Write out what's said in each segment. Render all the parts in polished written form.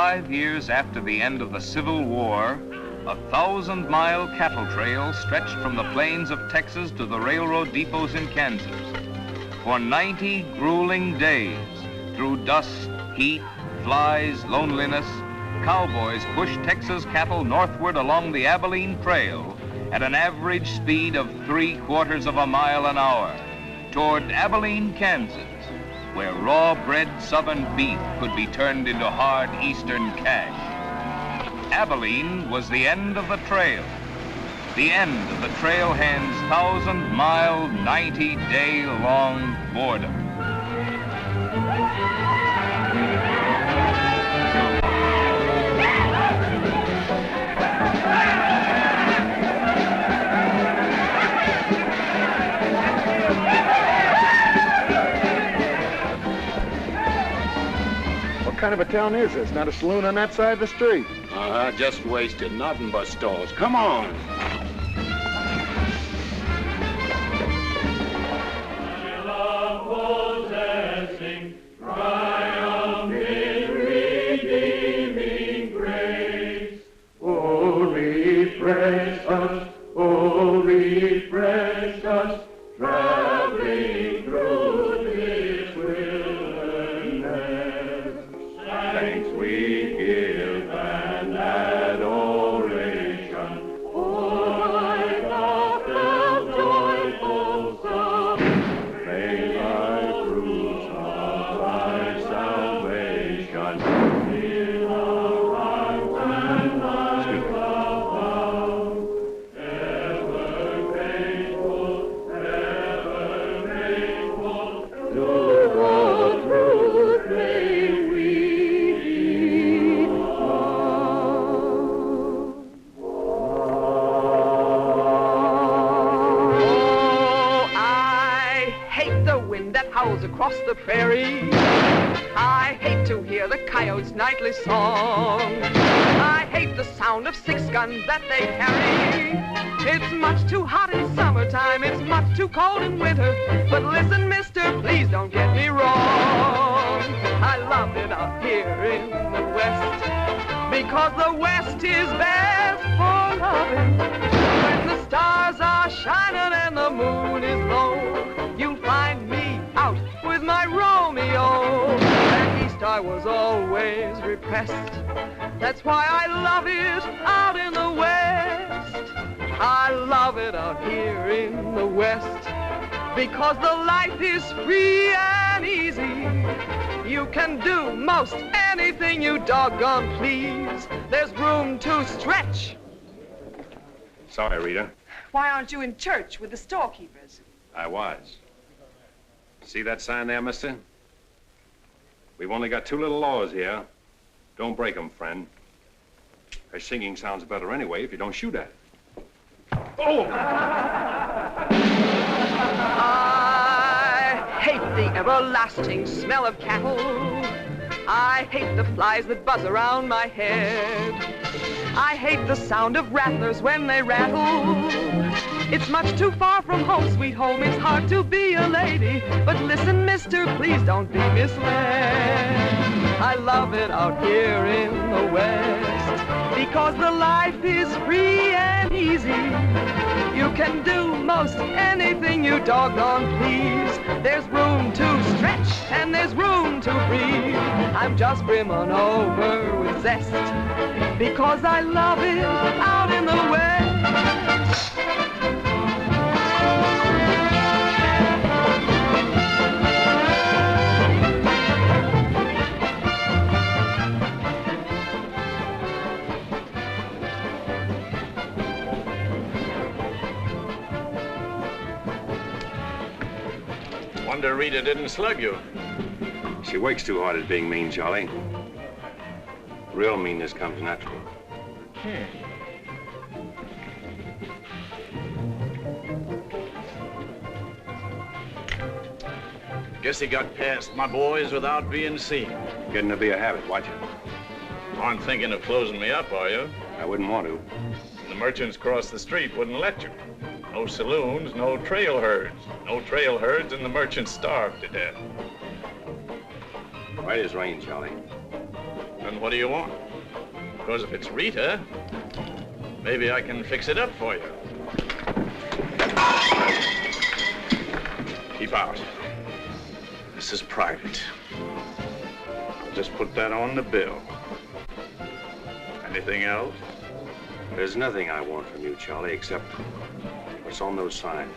5 years after the end of the Civil War, a 1,000-mile cattle trail stretched from the plains of Texas to the railroad depots in Kansas. For 90 grueling days, through dust, heat, flies, loneliness, cowboys pushed Texas cattle northward along the Abilene Trail at an average speed of 3/4 of a mile an hour toward Abilene, Kansas, where raw-bred southern beef could be turned into hard eastern cash. Abilene was the end of the trail, the end of the trailhand's 1,000-mile, 90-day-long boredom. What kind of a town is this? Not a saloon on that side of the street. Just wasted. Nothing but stalls. Come on. My love possessing, triumph in redeeming grace. Oh, refresh us, traveling through this wilderness. Thanks we give and adoration. Oh, I love the joyful song. May thy fruits of thy salvation in our hearts and lives abound. Ever faithful, to the truth may we that howls across the prairie. I hate to hear the coyote's nightly song. I hate the sound of 6 guns that they carry. It's much too hot in summertime, it's much too cold in winter. But listen, mister, please don't get me wrong. I love it out here in the West, because the West is best for loving. When the stars are shining and the moon is low, you'll find me out with my Romeo. Back east I was always repressed. That's why I love it out in the West. I love it out here in the West, because the life is free and easy. You can do most anything you doggone please. There's room to stretch. Sorry, Rita. Why aren't you in church with the storekeepers? I was. See that sign there, mister? We've only got 2 little laws here. Don't break them, friend. Her singing sounds better anyway if you don't shoot at it. Oh! I hate the everlasting smell of cattle. I hate the flies that buzz around my head. I hate the sound of rattlers when they rattle. It's much too far from home, sweet home. It's hard to be a lady. But listen, mister, please don't be misled. I love it out here in the West, because the life is free and easy. You can do most anything you doggone please. There's room to stretch and there's room to breathe. I'm just brimming over with zest, because I love it out in the West. Wonder Rita didn't slug you. She works too hard at being mean, Charlie. Real meanness comes natural. Guess he got past my boys without being seen. Getting to be a habit, watch it. Aren't thinking of closing me up, are you? I wouldn't want to. The merchants across the street wouldn't let you. No saloons, no trail herds. No trail herds, and the merchants starved to death. Right as rain, Charlie. Then what do you want? Because if it's Rita, maybe I can fix it up for you. Keep out. This is private. I'll just put that on the bill. Anything else? There's nothing I want from you, Charlie, except what's on those signs.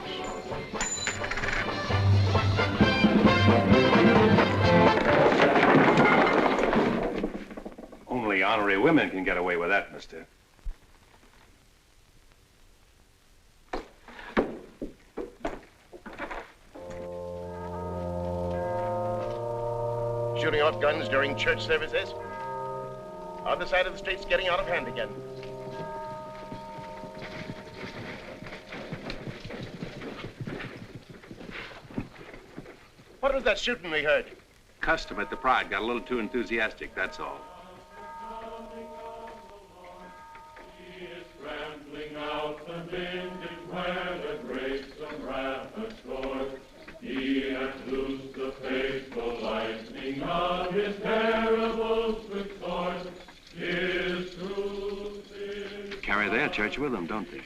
Only honorary women can get away with that, mister. Shooting off guns during church services? Other side of the street's getting out of hand again. What was that shooting we heard? Custom at the Pride got a little too enthusiastic, that's all. He is trampling out the vintage where the grapes of wrath are stored. He hath loosed the faithful lightning of his terrible swift sword. His truth is... Carry their church with them, don't they?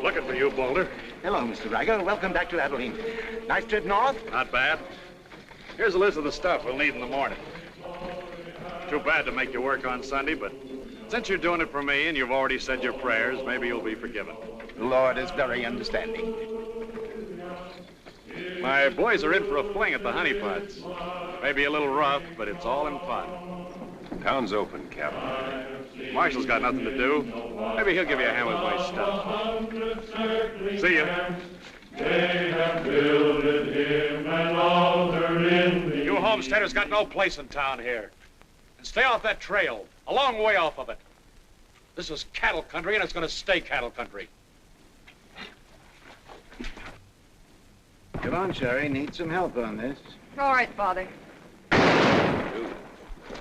Looking for you, Boulder. Hello, Mr. Riker. Welcome back to Abilina. Nice trip north? Not bad. Here's a list of the stuff we'll need in the morning. Too bad to make you work on Sunday, but since you're doing it for me and you've already said your prayers, maybe you'll be forgiven. The Lord is very understanding. My boys are in for a fling at the honeypots. Maybe a little rough, but it's all in fun. Town's open, Captain. Marshall's got nothing to do. Maybe he'll give you a hand with my stuff. See ya. They have builded him an altar in the... You homesteaders got no place in town here. And stay off that trail, a long way off of it. This is cattle country, and it's going to stay cattle country. Come on, Sherry. Need some help on this. All right, Father.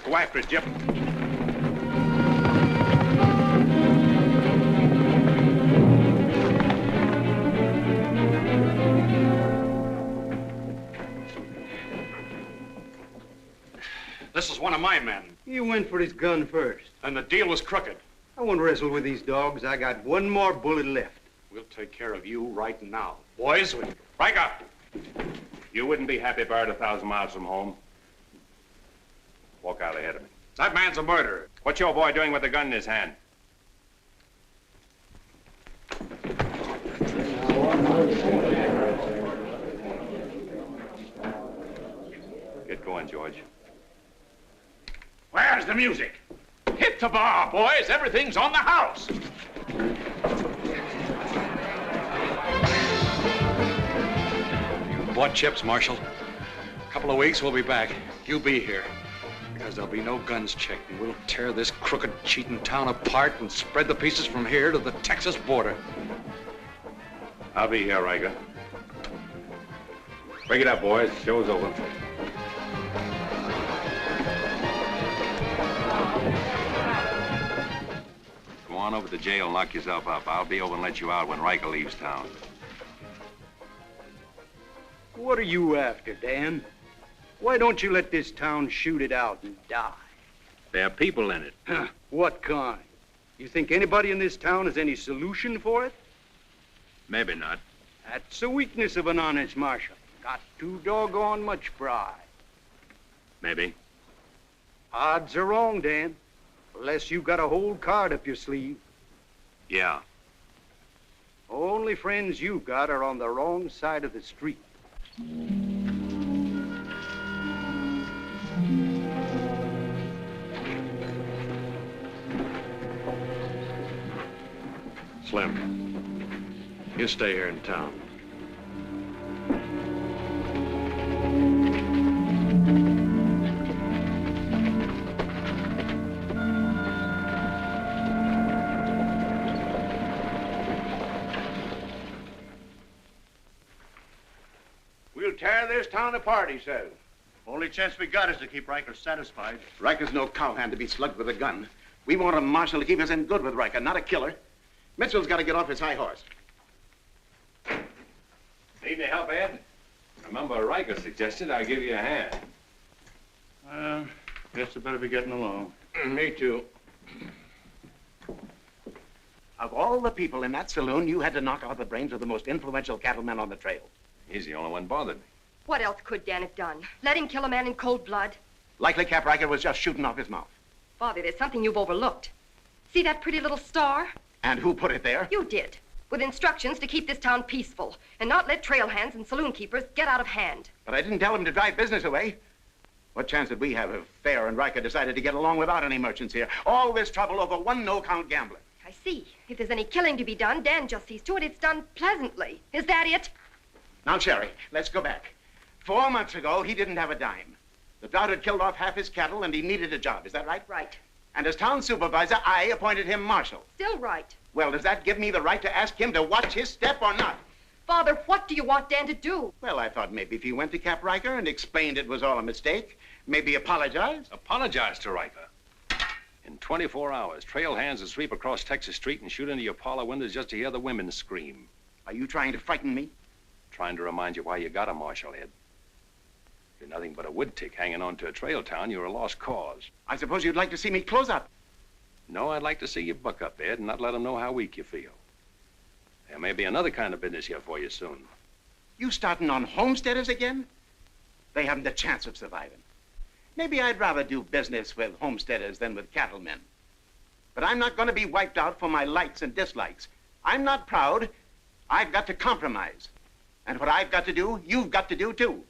Go after it, Jip. This is one of my men. You went for his gun first. And the deal was crooked. I won't wrestle with these dogs. I got one more bullet left. We'll take care of you right now. Boys, Riker! You wouldn't be happy buried 1,000 miles from home. Walk out ahead of me. That man's a murderer. What's your boy doing with the gun in his hand? Get going, George. Where's the music? Hit the bar, boys. Everything's on the house. You bought chips, Marshal. A couple of weeks, we'll be back. You be here. Because there'll be no guns checked, and we'll tear this crooked, cheating town apart and spread the pieces from here to the Texas border. I'll be here, Riker. Break it up, boys. Show's over. Go on over to the jail and lock yourself up. I'll be over and let you out when Riker leaves town. What are you after, Dan? Why don't you let this town shoot it out and die? There are people in it. Huh, what kind? You think anybody in this town has any solution for it? Maybe not. That's a weakness of an honest marshal. Got too doggone much pride. Maybe. Odds are wrong, Dan. Unless you got a whole card up your sleeve. Yeah. Only friends you got are on the wrong side of the street. Slim, you stay here in town. We'll tear this town apart, he says. Only chance we got is to keep Riker satisfied. Riker's no cowhand to be slugged with a gun. We want a marshal to keep us in good with Riker, not a killer. Mitchell's got to get off his high horse. Need any help, Ed? Remember, Riker suggested I give you a hand. Guess I better be getting along. Me too. Of all the people in that saloon, you had to knock out the brains of the most influential cattleman on the trail. He's the only one bothered me. What else could Dan have done? Let him kill a man in cold blood? Likely Cap Riker was just shooting off his mouth. Father, there's something you've overlooked. See that pretty little star? And who put it there? You did, with instructions to keep this town peaceful and not let trail hands and saloon keepers get out of hand. But I didn't tell him to drive business away. What chance did we have if Fair and Riker decided to get along without any merchants here? All this trouble over one no-count gambler. I see. If there's any killing to be done, Dan just sees to it it's done pleasantly. Is that it? Now, Sherry, let's go back. 4 months ago, he didn't have a dime. The drought had killed off half his cattle, and he needed a job. Is that right? Right. And as town supervisor, I appointed him marshal. Still right. Well, does that give me the right to ask him to watch his step or not? Father, what do you want Dan to do? Well, I thought maybe if he went to Cap Riker and explained it was all a mistake, maybe apologized. Apologize to Riker. In 24 hours, trail hands will sweep across Texas Street and shoot into your parlor windows just to hear the women scream. Are you trying to frighten me? Trying to remind you why you got a marshal, Ed. If you're nothing but a wood tick hanging on to a trail town, you're a lost cause. I suppose you'd like to see me close up. No, I'd like to see you buck up, Ed, and not let them know how weak you feel. There may be another kind of business here for you soon. You starting on homesteaders again? They haven't a chance of surviving. Maybe I'd rather do business with homesteaders than with cattlemen. But I'm not going to be wiped out for my likes and dislikes. I'm not proud. I've got to compromise. And what I've got to do, you've got to do too.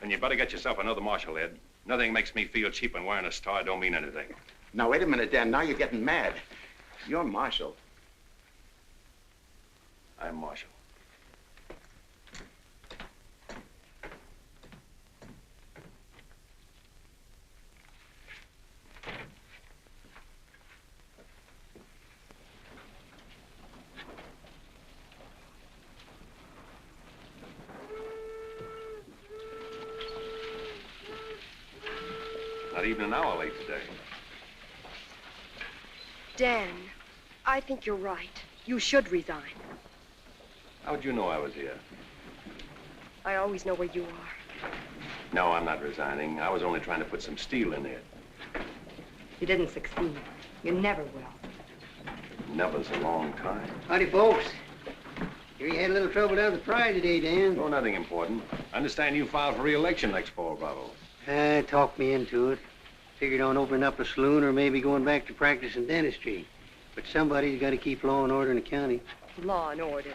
Then you better get yourself another marshal, Ed. Nothing makes me feel cheap when wearing a star don't mean anything. Now, wait a minute, Dan. Now you're getting mad. You're marshal. I'm marshal. Not even an hour late today. Dan, I think you're right. You should resign. How'd you know I was here? I always know where you are. No, I'm not resigning. I was only trying to put some steel in it. You didn't succeed. You never will. Never's a long time. Howdy, folks. Here you had a little trouble down at the Pride today, Dan. Oh, nothing important. I understand you filed for re-election next fall, Bravo. Talked me into it. Figured on opening up a saloon or maybe going back to practicing dentistry. But somebody's got to keep law and order in the county. Law and order.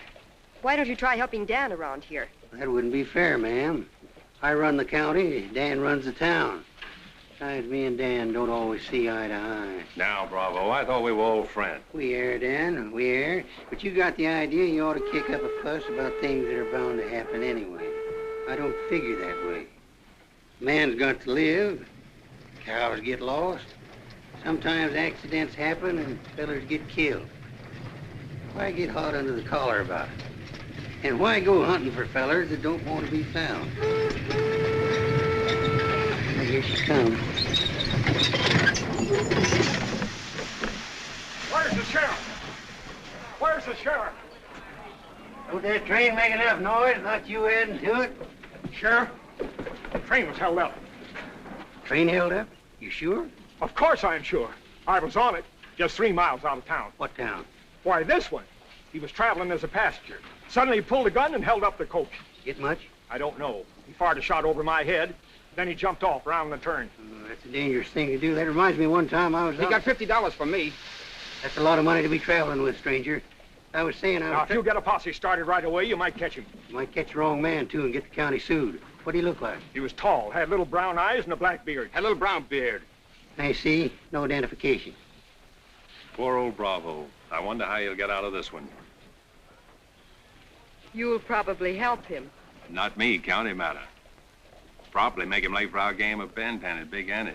Why don't you try helping Dan around here? That wouldn't be fair, ma'am. I run the county, Dan runs the town. Besides, me and Dan don't always see eye to eye. Now, Bravo, I thought we were old friends. We are, Dan, we are. But you got the idea you ought to kick up a fuss about things that are bound to happen anyway. I don't figure that way. Man's got to live. Cows get lost. Sometimes accidents happen and fellers get killed. Why get hot under the collar about it? And why go hunting for fellers that don't want to be found? Now, here she comes. Where's the sheriff? Where's the sheriff? Don't that train make enough noise, not you adding to it? Sheriff, the train was held up. Train held up? You sure? Of course I'm sure. I was on it, just 3 miles out of town. What town? Why, this one. He was traveling as a passenger. Suddenly he pulled a gun and held up the coach. Get much? I don't know. He fired a shot over my head. Then he jumped off around the turn. Oh, that's a dangerous thing to do. That reminds me one time I was He got $50 from me. That's a lot of money to be traveling with, stranger. I was saying I was... Now, if you get a posse started right away, you might catch him. You might catch the wrong man, too, and get the county sued. What do he look like? He was tall, had little brown eyes and a black beard. Had a little brown beard. I see. No identification. Poor old Bravo. I wonder how he'll get out of this one. You'll probably help him. Not me, county matter. Probably make him late for our game of Bantan at Big Annie's.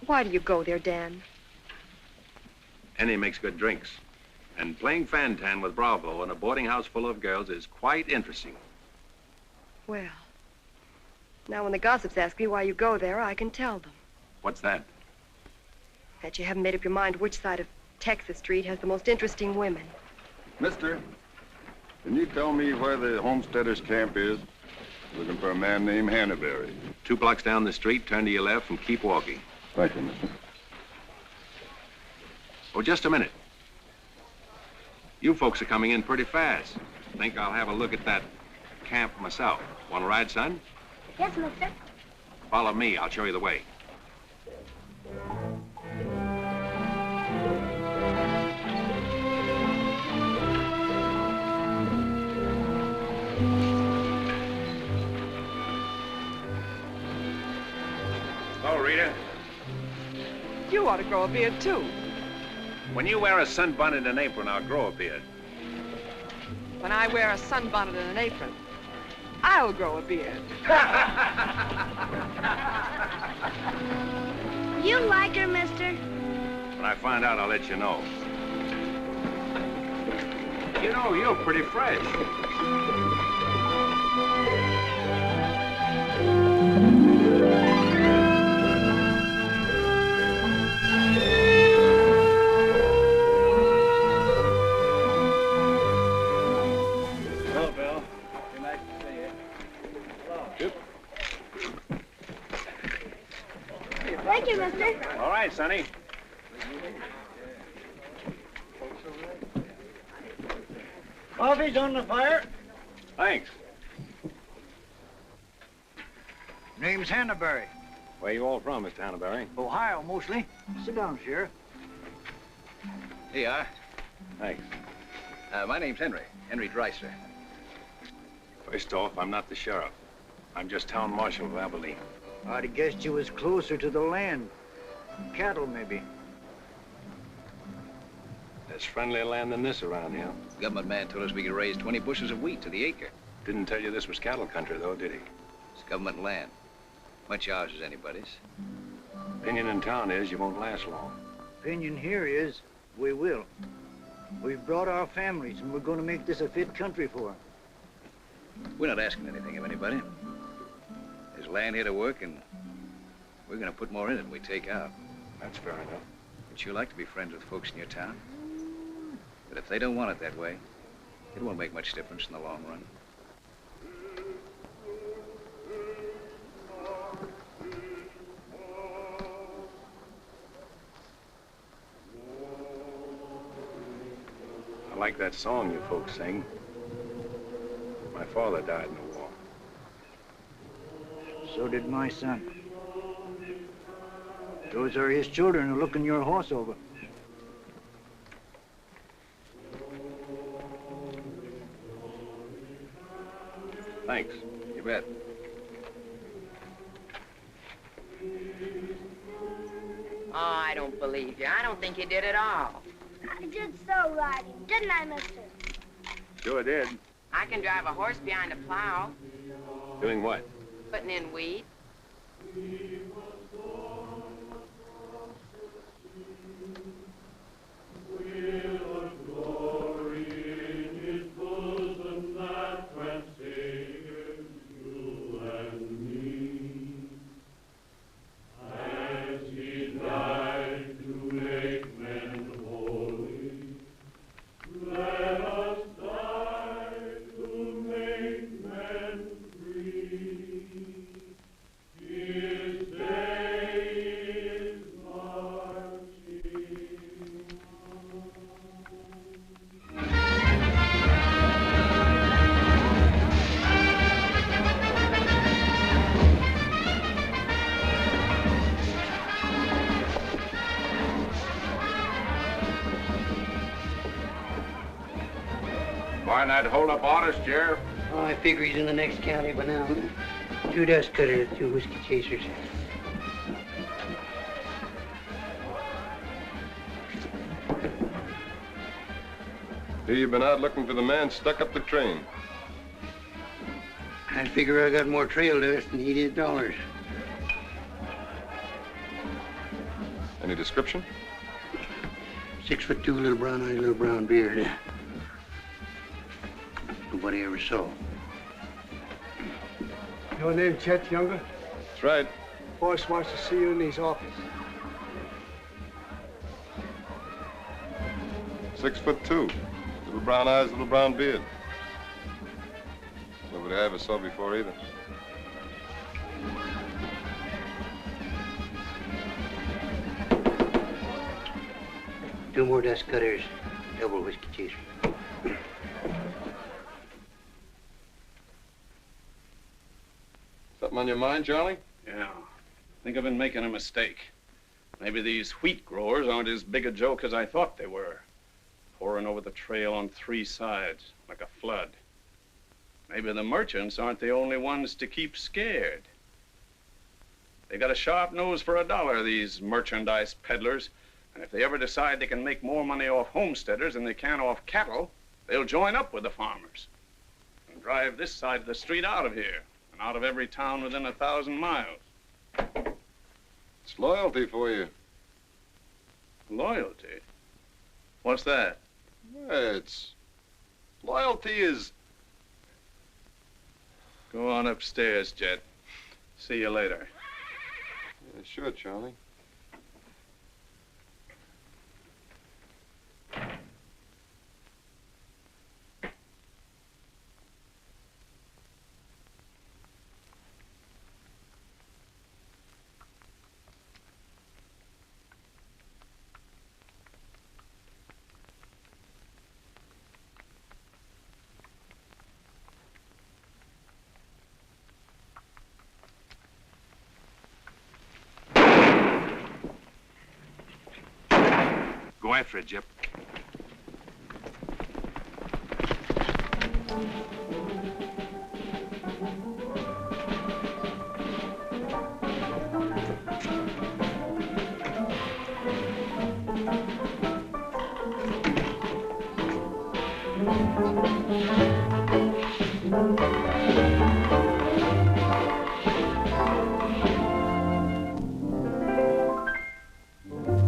Why do you go there, Dan? Annie makes good drinks. And playing Fantan with Bravo in a boarding house full of girls is quite interesting. Well, now when the gossips ask me why you go there, I can tell them. What's that? That you haven't made up your mind which side of Texas Street has the most interesting women. Mister, can you tell me where the homesteaders' camp is? Looking for a man named Hannaberry. 2 blocks down the street, turn to your left and keep walking. Thank you, mister. Oh, just a minute. You folks are coming in pretty fast. Think I'll have a look at that camp myself. Want to ride, son? Yes, mister. Follow me. I'll show you the way. Hello, Rita. You ought to grow a beard, too. When you wear a sunbonnet and an apron, I'll grow a beard. When I wear a sunbonnet and an apron, I'll grow a beard. You like her, mister? When I find out, I'll let you know. You know, you're pretty fresh. Hello, Bill. Be nice to see you. Hello. Thank you, mister. All right, Sonny. Coffee's on the fire. Thanks. Name's Hannaberry. Where you all from, Mr. Hannaberry? Ohio, mostly. Sit down, Sheriff. Here you are. Thanks. My name's Henry Dreiser. First off, I'm not the sheriff. I'm just town marshal of Abilina. I'd have guessed you was closer to the land. Cattle, maybe. There's friendlier land than this around here. The government man told us we could raise 20 bushels of wheat to the acre. Didn't tell you this was cattle country, though, did he? It's government land. Much ours as anybody's. Opinion in town is you won't last long. Opinion here is we will. We've brought our families, and we're going to make this a fit country for them. We're not asking anything of anybody. There's land here to work, and we're going to put more in it than we take out. That's fair enough. Would you like to be friends with folks in your town? But if they don't want it that way, it won't make much difference in the long run. I like that song you folks sing. My father died in the war. So did my son. Those are his children who are looking your horse over. Thanks. You bet. Oh, I don't believe you. I don't think you did at all. I did so riding, didn't I, mister? Sure did. I can drive a horse behind a plow, Doing what? putting in wheat. Find that hold-up artist, Sheriff? Oh, I figure he's in the next county by now. 2 dust cutters, 2 whiskey chasers. Here you've been out looking for the man stuck up the train. I figure I got more trail dust than he did dollars. Any description? 6'2", little brown eyes, little brown beard. Nobody ever saw. Your name Chet Younger? That's right. Boss wants to see you in his office. 6'2", little brown eyes, little brown beard. Nobody I ever saw before either. Two more dust cutters, double whiskey chaser. Something on your mind, Charlie? Yeah. I think I've been making a mistake. Maybe these wheat growers aren't as big a joke as I thought they were. Pouring over the trail on three sides, like a flood. Maybe the merchants aren't the only ones to keep scared. They got a sharp nose for a dollar, these merchandise peddlers. And if they ever decide they can make more money off homesteaders than they can off cattle, they'll join up with the farmers and drive this side of the street out of here and out of every town within 1,000 miles. It's loyalty for you. Loyalty? What's that? It's... Loyalty is... Go on upstairs, Jet. See you later. Yeah, sure, Charlie. Go after it, Jip.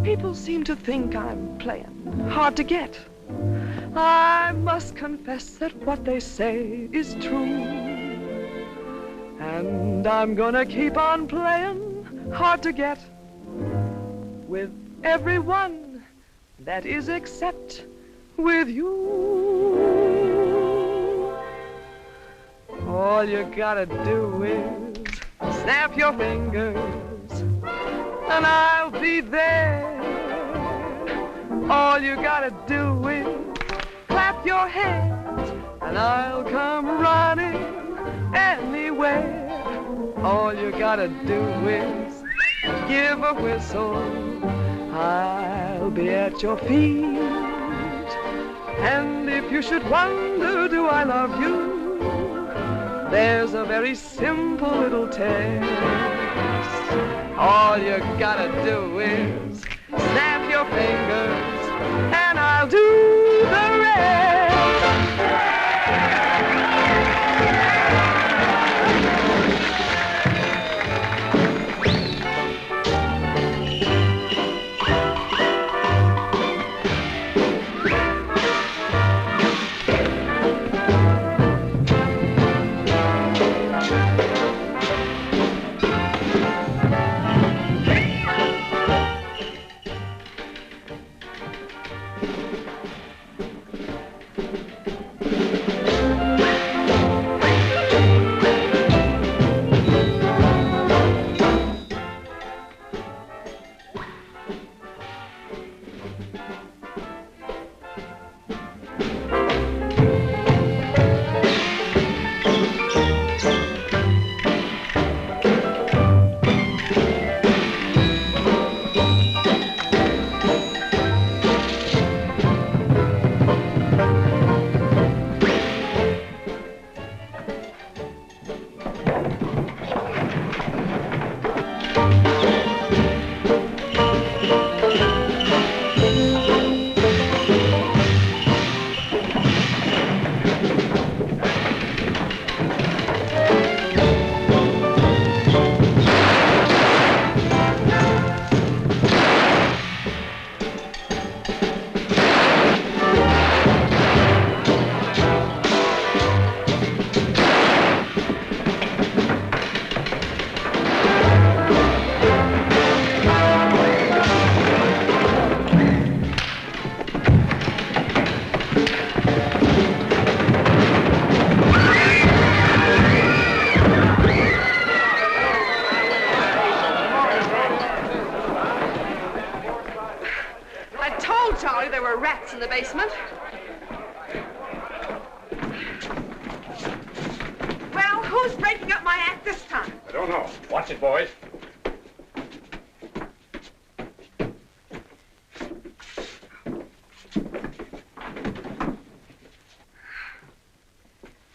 People seem to think I'm playing hard to get. I must confess that what they say is true. And I'm gonna keep on playing hard to get with everyone, that is except with you. All you gotta do is snap your fingers and I'll be there. All you gotta do is clap your hands and I'll come running anywhere. All you gotta do is give a whistle. I'll be at your feet. And if you should wonder, do I love you? There's a very simple little test. All you gotta do is snap your fingers and I'll do the rest. No, no. Watch it, boys.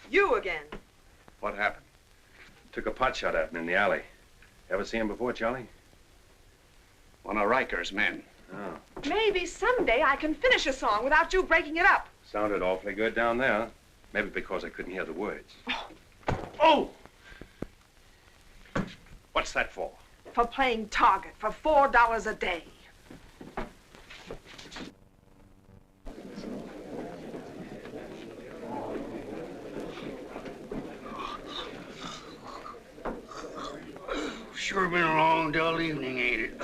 You again. What happened? Took a pot shot at him in the alley. Ever see him before, Charlie? One of Riker's men. Oh. Maybe someday I can finish a song without you breaking it up. Sounded awfully good down there. Maybe because I couldn't hear the words. Oh! What's that for? For playing target for $4 a day. Sure been a long, dull evening, ain't it?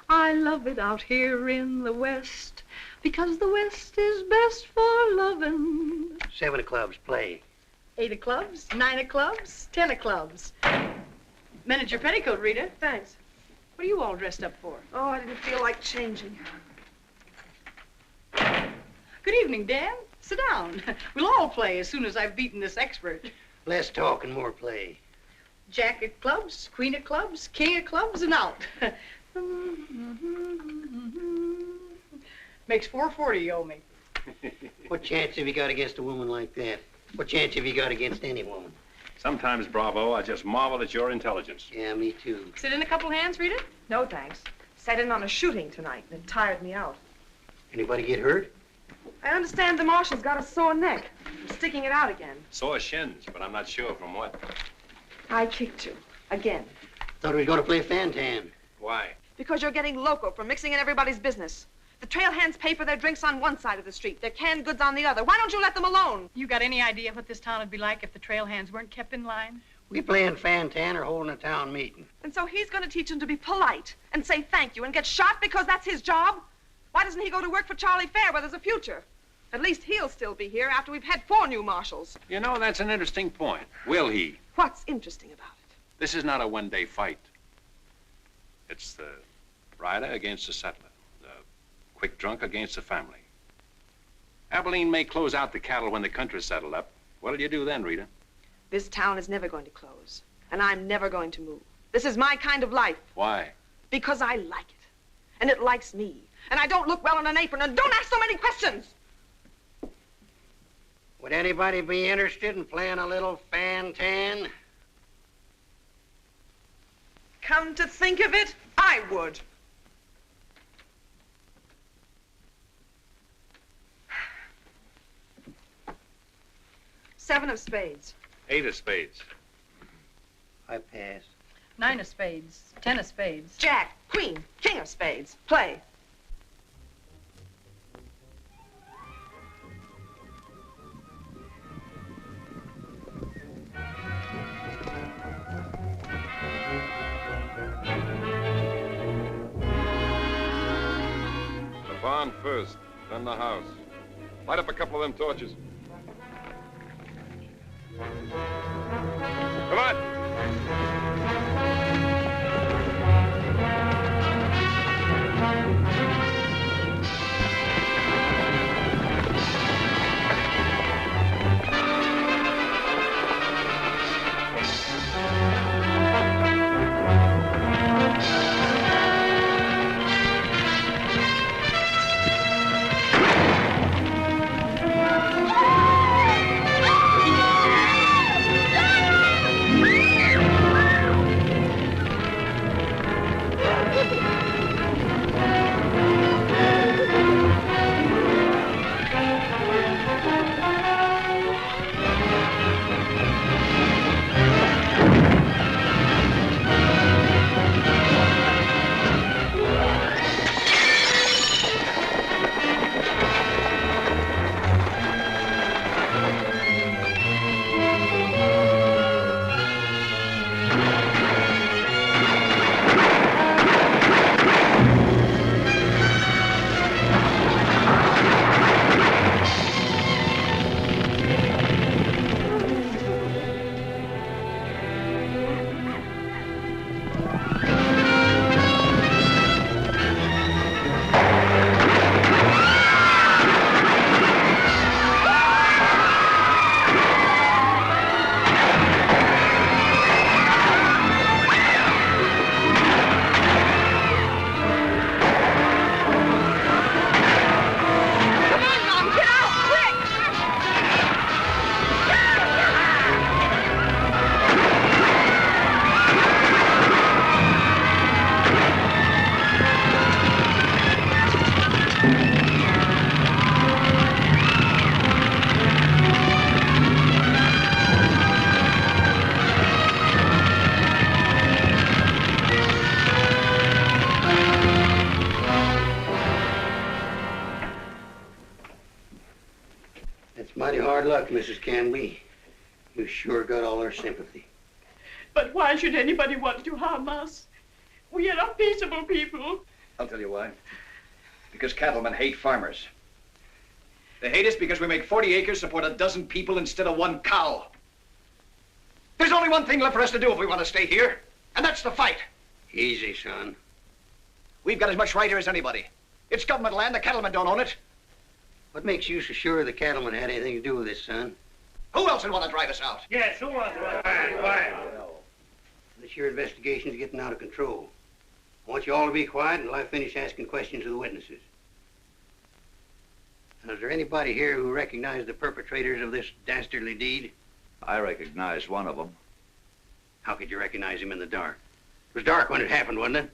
I love it out here in the West, because the West is best for loving. 7 of clubs, play. 8 of clubs, 9 of clubs, 10 of clubs. Manage your petticoat, Rita. Thanks. What are you all dressed up for? Oh, I didn't feel like changing. Good evening, Dan. Sit down. We'll all play as soon as I've beaten this expert. Less talk and more play. Jack of clubs, queen of clubs, king of clubs, and out. Makes $4.40 you owe me. What chance have you got against a woman like that? What chance have you got against any woman? Sometimes, Bravo, I just marvel at your intelligence. Yeah, me too. Sit in a couple hands, Rita? No, thanks. Sat in on a shooting tonight and it tired me out. Anybody get hurt? I understand the marshal's got a sore neck. I'm sticking it out again. Sore shins, but I'm not sure from what. I kicked you. Again. Thought we were going to play Fantan. Why? Because you're getting loco for mixing in everybody's business. The trail hands pay for their drinks on one side of the street, their canned goods on the other. Why don't you let them alone? You got any idea what this town would be like if the trail hands weren't kept in line? We playing Fantan or holding a town meeting. And so he's going to teach them to be polite and say thank you and get shot because that's his job? Why doesn't he go to work for Charlie Fair where there's a future? At least he'll still be here after we've had 4 new marshals. You know, that's an interesting point. Will he? What's interesting about it? This is not a one-day fight. It's the rider against the settler, the quick drunk against the family. Abilene may close out the cattle when the country's settled up. What'll you do then, Rita? This town is never going to close, and I'm never going to move. This is my kind of life. Why? Because I like it, and it likes me, and I don't look well in an apron, and don't ask so many questions. Would anybody be interested in playing a little Fantan? Come to think of it, I would. Seven of spades. 8 of spades. I pass. 9 of spades, 10 of spades. Jack, queen, king of spades. Play. The barn first, then the house. Light up a couple of them torches. Come on! luck, Mrs. Canby. You sure got all our sympathy. But why should anybody want to harm us? We are a peaceable people. I'll tell you why. Because cattlemen hate farmers. They hate us because we make 40 acres support a dozen people instead of one cow. There's only one thing left for us to do if we want to stay here, and that's to fight. Easy, son. We've got as much right here as anybody. It's government land. The cattlemen don't own it. What makes you so sure the cattlemen had anything to do with this, son? Who else would want to drive us out? Yes, who wants to? Quiet. This your investigation's getting out of control. I want you all to be quiet until I finish asking questions of the witnesses. Now, is there anybody here who recognized the perpetrators of this dastardly deed? I recognized one of them. How could you recognize him in the dark? It was dark when it happened, wasn't it?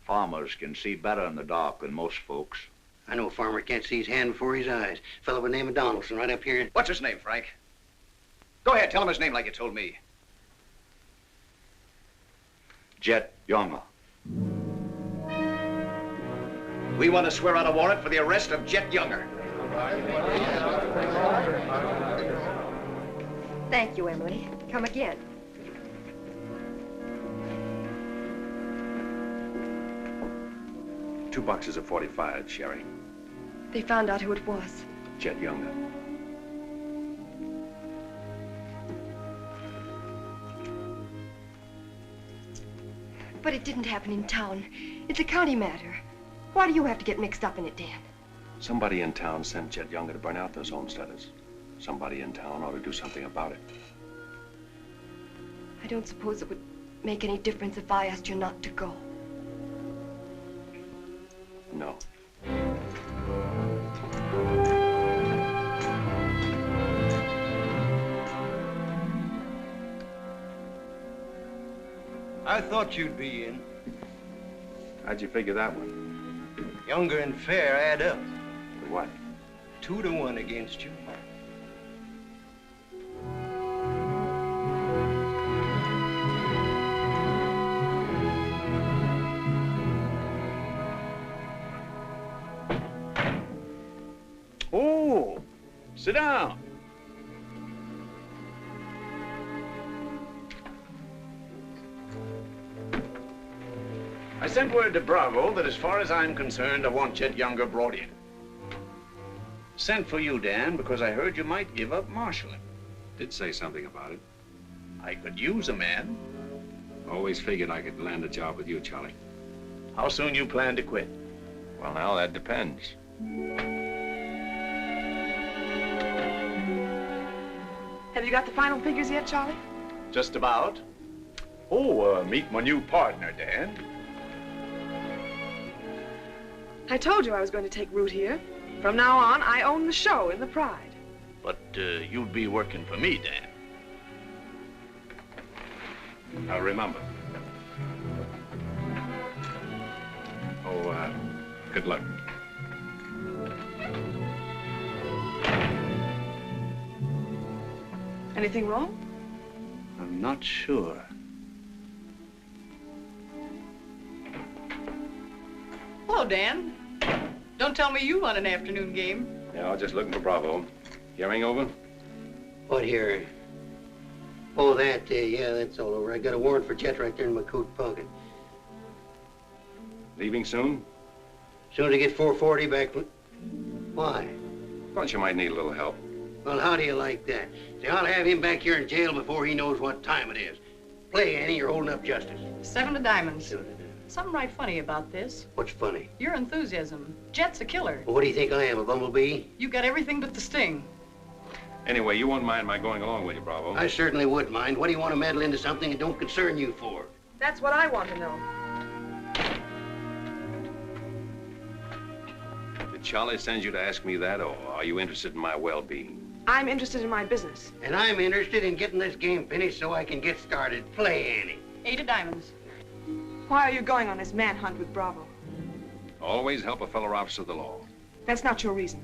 Farmers can see better in the dark than most folks. I know a farmer can't see his hand before his eyes. A fellow by the name of Donaldson right up here. What's his name, Frank? Go ahead, tell him his name like you told me. Jet Younger. We want to swear out a warrant for the arrest of Jet Younger. Thank you, Emily. Come again. Two boxes of 45, Sherry. They found out who it was. Jet Younger. But it didn't happen in town. It's a county matter. Why do you have to get mixed up in it, Dan? Somebody in town sent Jet Younger to burn out those homesteaders. Somebody in town ought to do something about it. I don't suppose it would make any difference if I asked you not to go. No. I thought you'd be in. How'd you figure that one? Younger and Fair add up. What? 2 to 1 against you. Oh, sit down. I sent word to Bravo that as far as I'm concerned, I want Jet Younger brought in. Sent for you, Dan, because I heard you might give up marshalling. Did say something about it. I could use a man. Always figured I could land a job with you, Charlie. How soon you plan to quit? Well, now, that depends. Have you got the final figures yet, Charlie? Just about. Oh, meet my new partner, Dan. I told you I was going to take root here. From now on, I own the show in the Pride. But you'd be working for me, Dan. Now, remember. Oh, good luck. Anything wrong? I'm not sure. Hello, Dan. Don't tell me you run an afternoon game. Yeah, I was just looking for Bravo. Hearing over? What here? Oh, that, yeah, that's all over. I got a warrant for Jet right there in my coat pocket. Leaving soon? Soon as I get 440 back. Why? Thought you might need a little help. Well, how do you like that? See, I'll have him back here in jail before he knows what time it is. Play, Annie, you're holding up justice. 7 of diamonds. Something right funny about this. What's funny? Your enthusiasm. Jet's a killer. Well, what do you think I am, a bumblebee? You got everything but the sting. Anyway, you won't mind my going along with you, Bravo. I certainly would mind. What do you want to meddle into something that don't concern you for? That's what I want to know. Did Charlie send you to ask me that, or are you interested in my well-being? I'm interested in my business. And I'm interested in getting this game finished so I can get started. Play, Annie. 8 of diamonds. Why are you going on this manhunt with Bravo? Always help a fellow officer of the law. That's not your reason.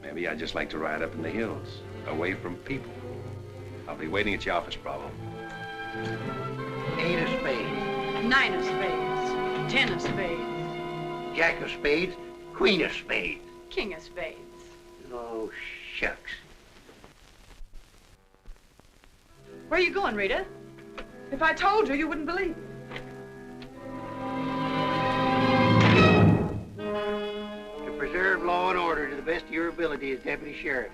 Maybe I'd just like to ride up in the hills, away from people. I'll be waiting at your office, Bravo. 8 of spades. 9 of spades. 10 of spades. Jack of spades. Queen of spades. King of spades. Oh, shucks. Where are you going, Rita? If I told you, you wouldn't believe me. To preserve law and order to the best of your ability as deputy sheriff.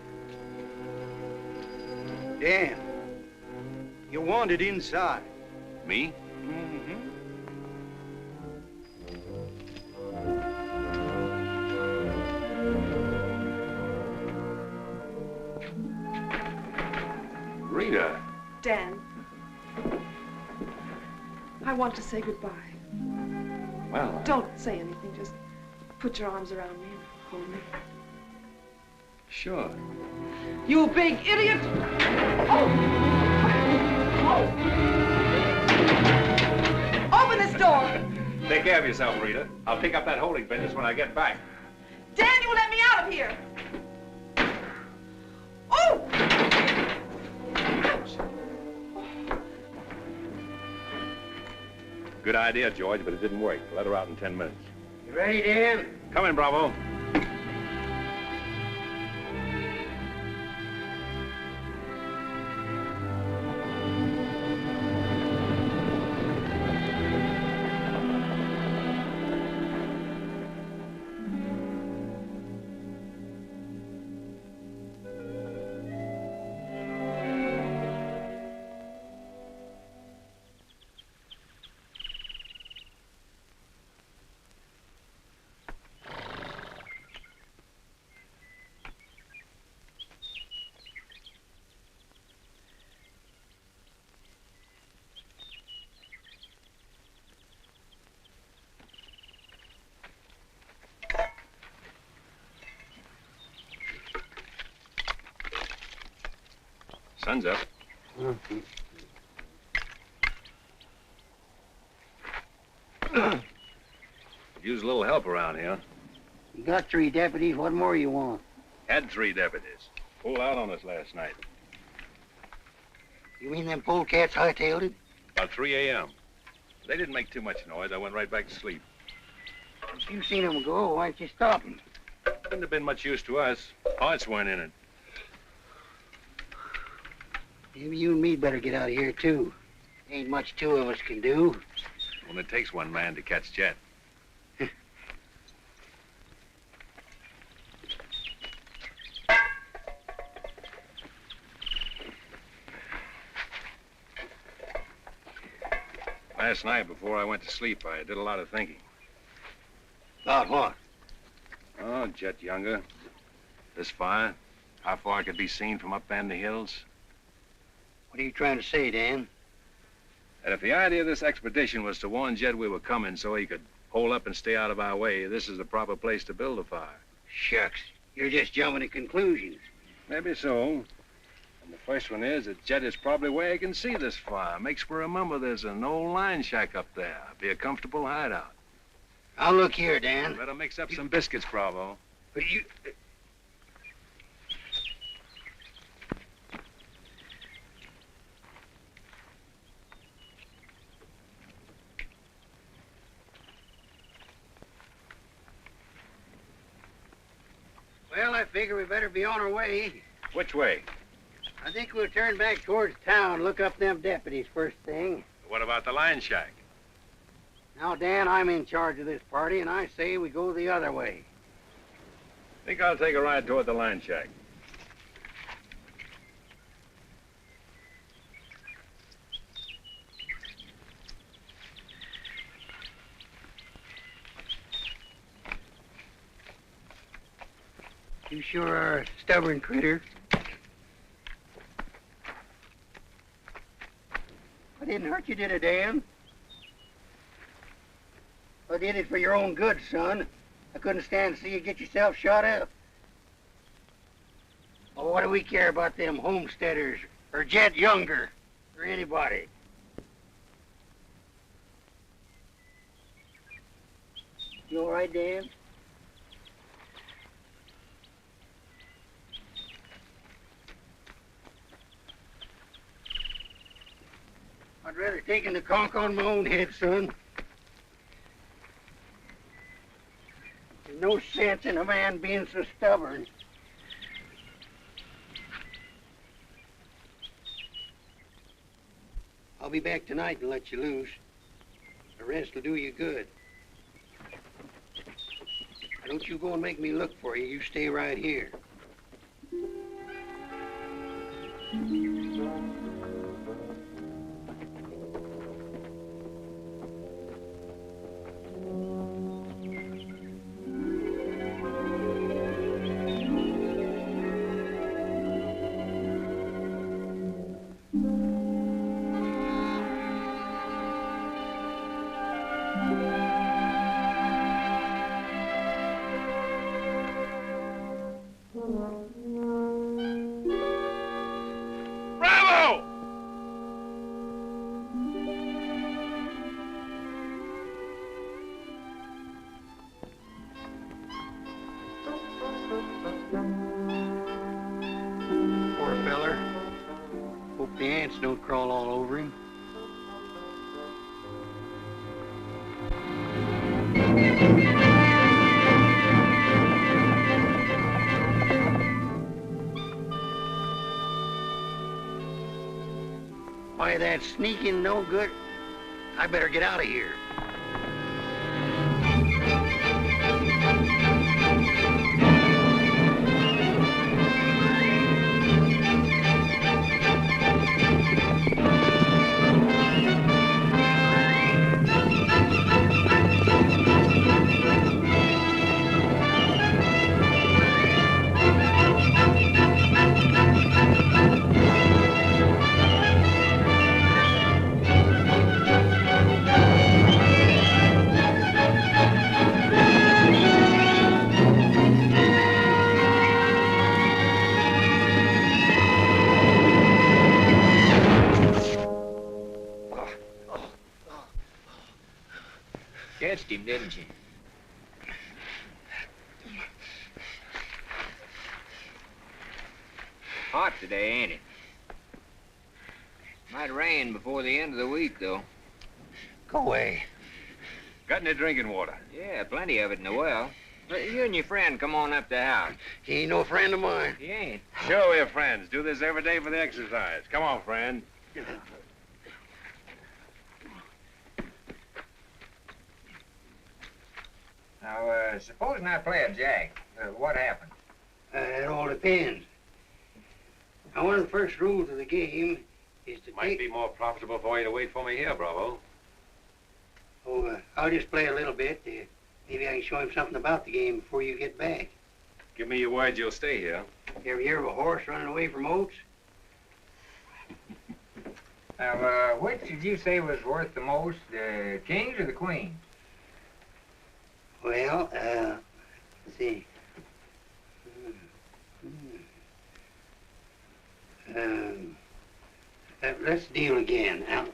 Dan, you're wanted inside. Me? Mm-hmm. Rita. Dan, I want to say goodbye. Well, Don't say anything. Just put your arms around me and hold me. sure. You big idiot! Oh! Open this door! Take care of yourself, Rita. I'll pick up that holding business when I get back. Dan, you let me out of here! Oh! Good idea, George, but it didn't work. Let her out in 10 minutes. You ready, Dan? Come in, Bravo. Sun's up. Use a little help around here. You got 3 deputies. What more you want? Had 3 deputies. Pulled out on us last night. You mean them polecats hightailed it? About 3 a.m. They didn't make too much noise. I went right back to sleep. If you seen them go, why'd you stop them? Wouldn't have been much use to us. Hearts weren't in it. Maybe you and me better get out of here, too. Ain't much 2 of us can do. When it takes one man to catch Jet. Last night, before I went to sleep, I did a lot of thinking. About what? Oh, Jet Younger. This fire. How far it could be seen from up in the hills. What are you trying to say, Dan? And if the idea of this expedition was to warn Jet we were coming so he could hole up and stay out of our way, this is the proper place to build a fire. Shucks. You're just jumping to conclusions. Maybe so. And the first one is that Jet is probably where he can see this fire. Makes for remember there's an old line shack up there. Be a comfortable hideout. Now look here, Dan. Better mix up some biscuits, Bravo. But you... Well, I figure we better be on our way. Which way? I think we'll turn back towards town, look up them deputies first thing. What about the line shack? Now, Dan, I'm in charge of this party, and I say we go the other way. Think I'll take a ride toward the line shack. You sure are a stubborn critter. I didn't hurt you, did I, Dan? I did it for your own good, son. I couldn't stand to see you get yourself shot up. Oh, what do we care about them homesteaders, or Jet Younger, or anybody? You all right, Dan? I'd rather taken the conk on my own head, son. There's no sense in a man being so stubborn. be back tonight and let you loose. The rest will do you good. Now, don't you go and make me look for you. You stay right here. The ants don't crawl all over him. Why, that sneaking no good. I better get out of here. Catched him, didn't you? Hot today, ain't it? Might rain before the end of the week, though. Go away. Got any drinking water? Yeah, plenty of it in the well. But you and your friend come on up the house. He ain't no friend of mine. He ain't. Sure, we're friends. Do this every day for the exercise. Come on, friend. Now, supposing I play a jack, what happens? It all depends. Now, one of the first rules of the game is to Might be more profitable for you to wait for me here, Bravo. Oh, I'll just play a little bit. Maybe I can show him something about the game before you get back. Give me your word you'll stay here. You ever hear of a horse running away from oats? Now, which did you say was worth the most, the kings or the queens? Well, let's see. Let's deal again. Now,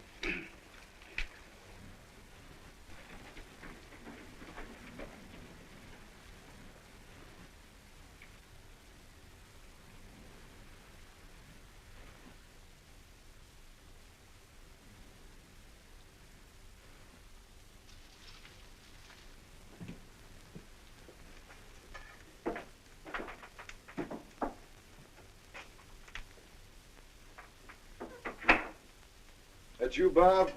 That you, Bob?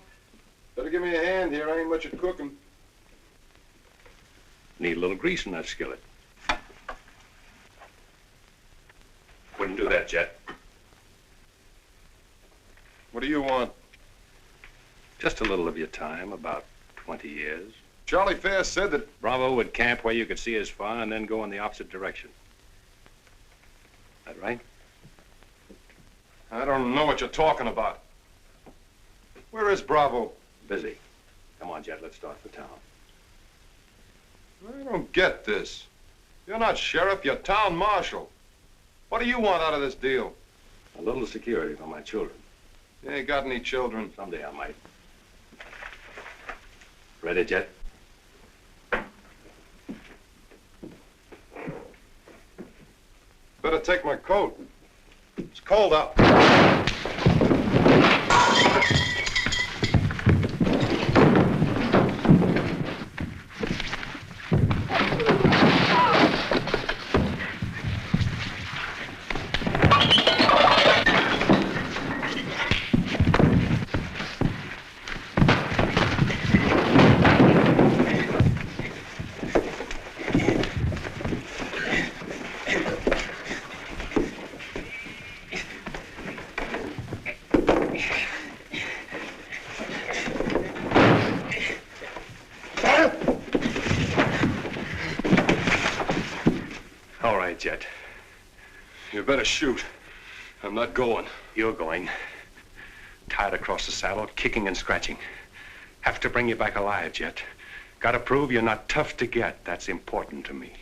Better give me a hand here. I ain't much at cooking. Need a little grease in that skillet. Wouldn't do that, Jet. What do you want? Just a little of your time, about 20 years. Charlie Fair said that... Bravo would camp where you could see his fire and then go in the opposite direction. That right? I don't know what you're talking about. Where is Bravo? Busy. Come on, Jet, let's start for town. I don't get this. You're not sheriff, you're town marshal. What do you want out of this deal? A little security for my children. You ain't got any children. Someday I might. Ready, Jet? Better take my coat. It's cold out. right, Jet. You better shoot. I'm not going. You're going. Tied across the saddle, kicking and scratching. Have to bring you back alive, Jet. Gotta prove you're not tough to get. That's important to me.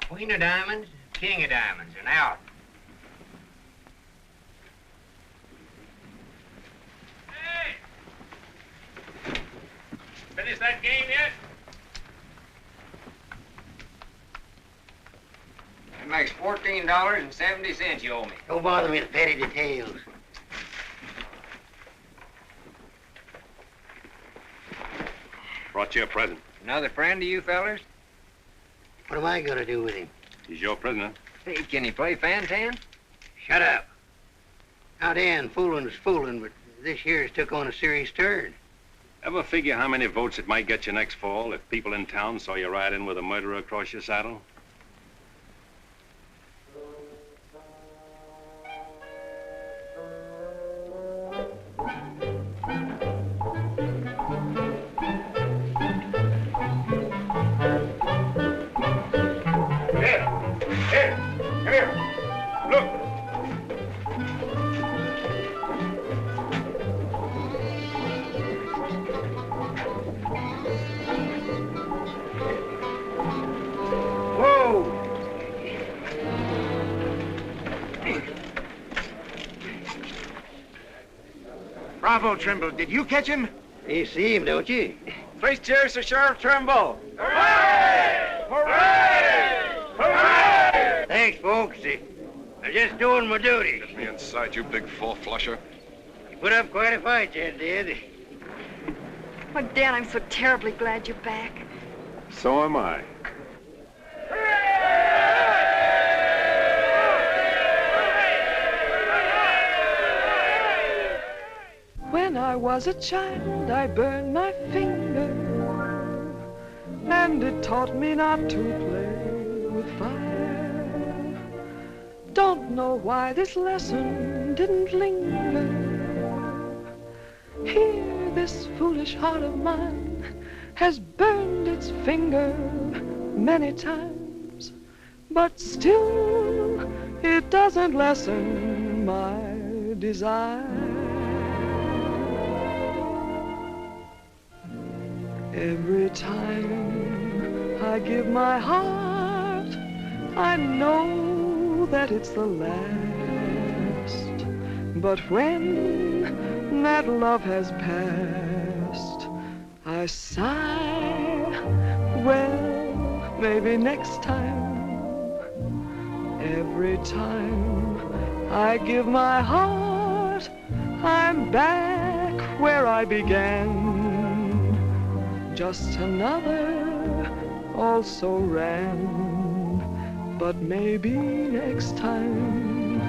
Queen of diamonds, king of diamonds, and out. Hey! Finish that game yet? That makes $14.70 you owe me. Don't bother me with petty details. Brought you a present. Another friend of you fellers? What am I gonna do with him? He's your prisoner. Hey, can he play fan-tan? Shut up. Now, Dan, fooling is fooling, but this here's took on a serious turn. Ever figure how many votes it might get you next fall if people in town saw you ride in with a murderer across your saddle? Bravo, Trimble. Did you catch him? You see him, don't you? Three cheers for Sheriff Trimble. Hooray! Hooray! Hooray! Thanks, folks. I'm just doing my duty. Get me inside, you big four-flusher. You put up quite a fight, you did. Oh, Dan, I'm so terribly glad you're back. So am I. When I was a child, I burned my finger, and it taught me not to play with fire. Don't know why this lesson didn't linger. Here, this foolish heart of mine has burned its finger many times, but still it doesn't lessen my desire. Every time I give my heart, I know that it's the last. But when that love has passed, I sigh, well, maybe next time. Every time I give my heart, I'm back where I began. Just another also ran, but maybe next time,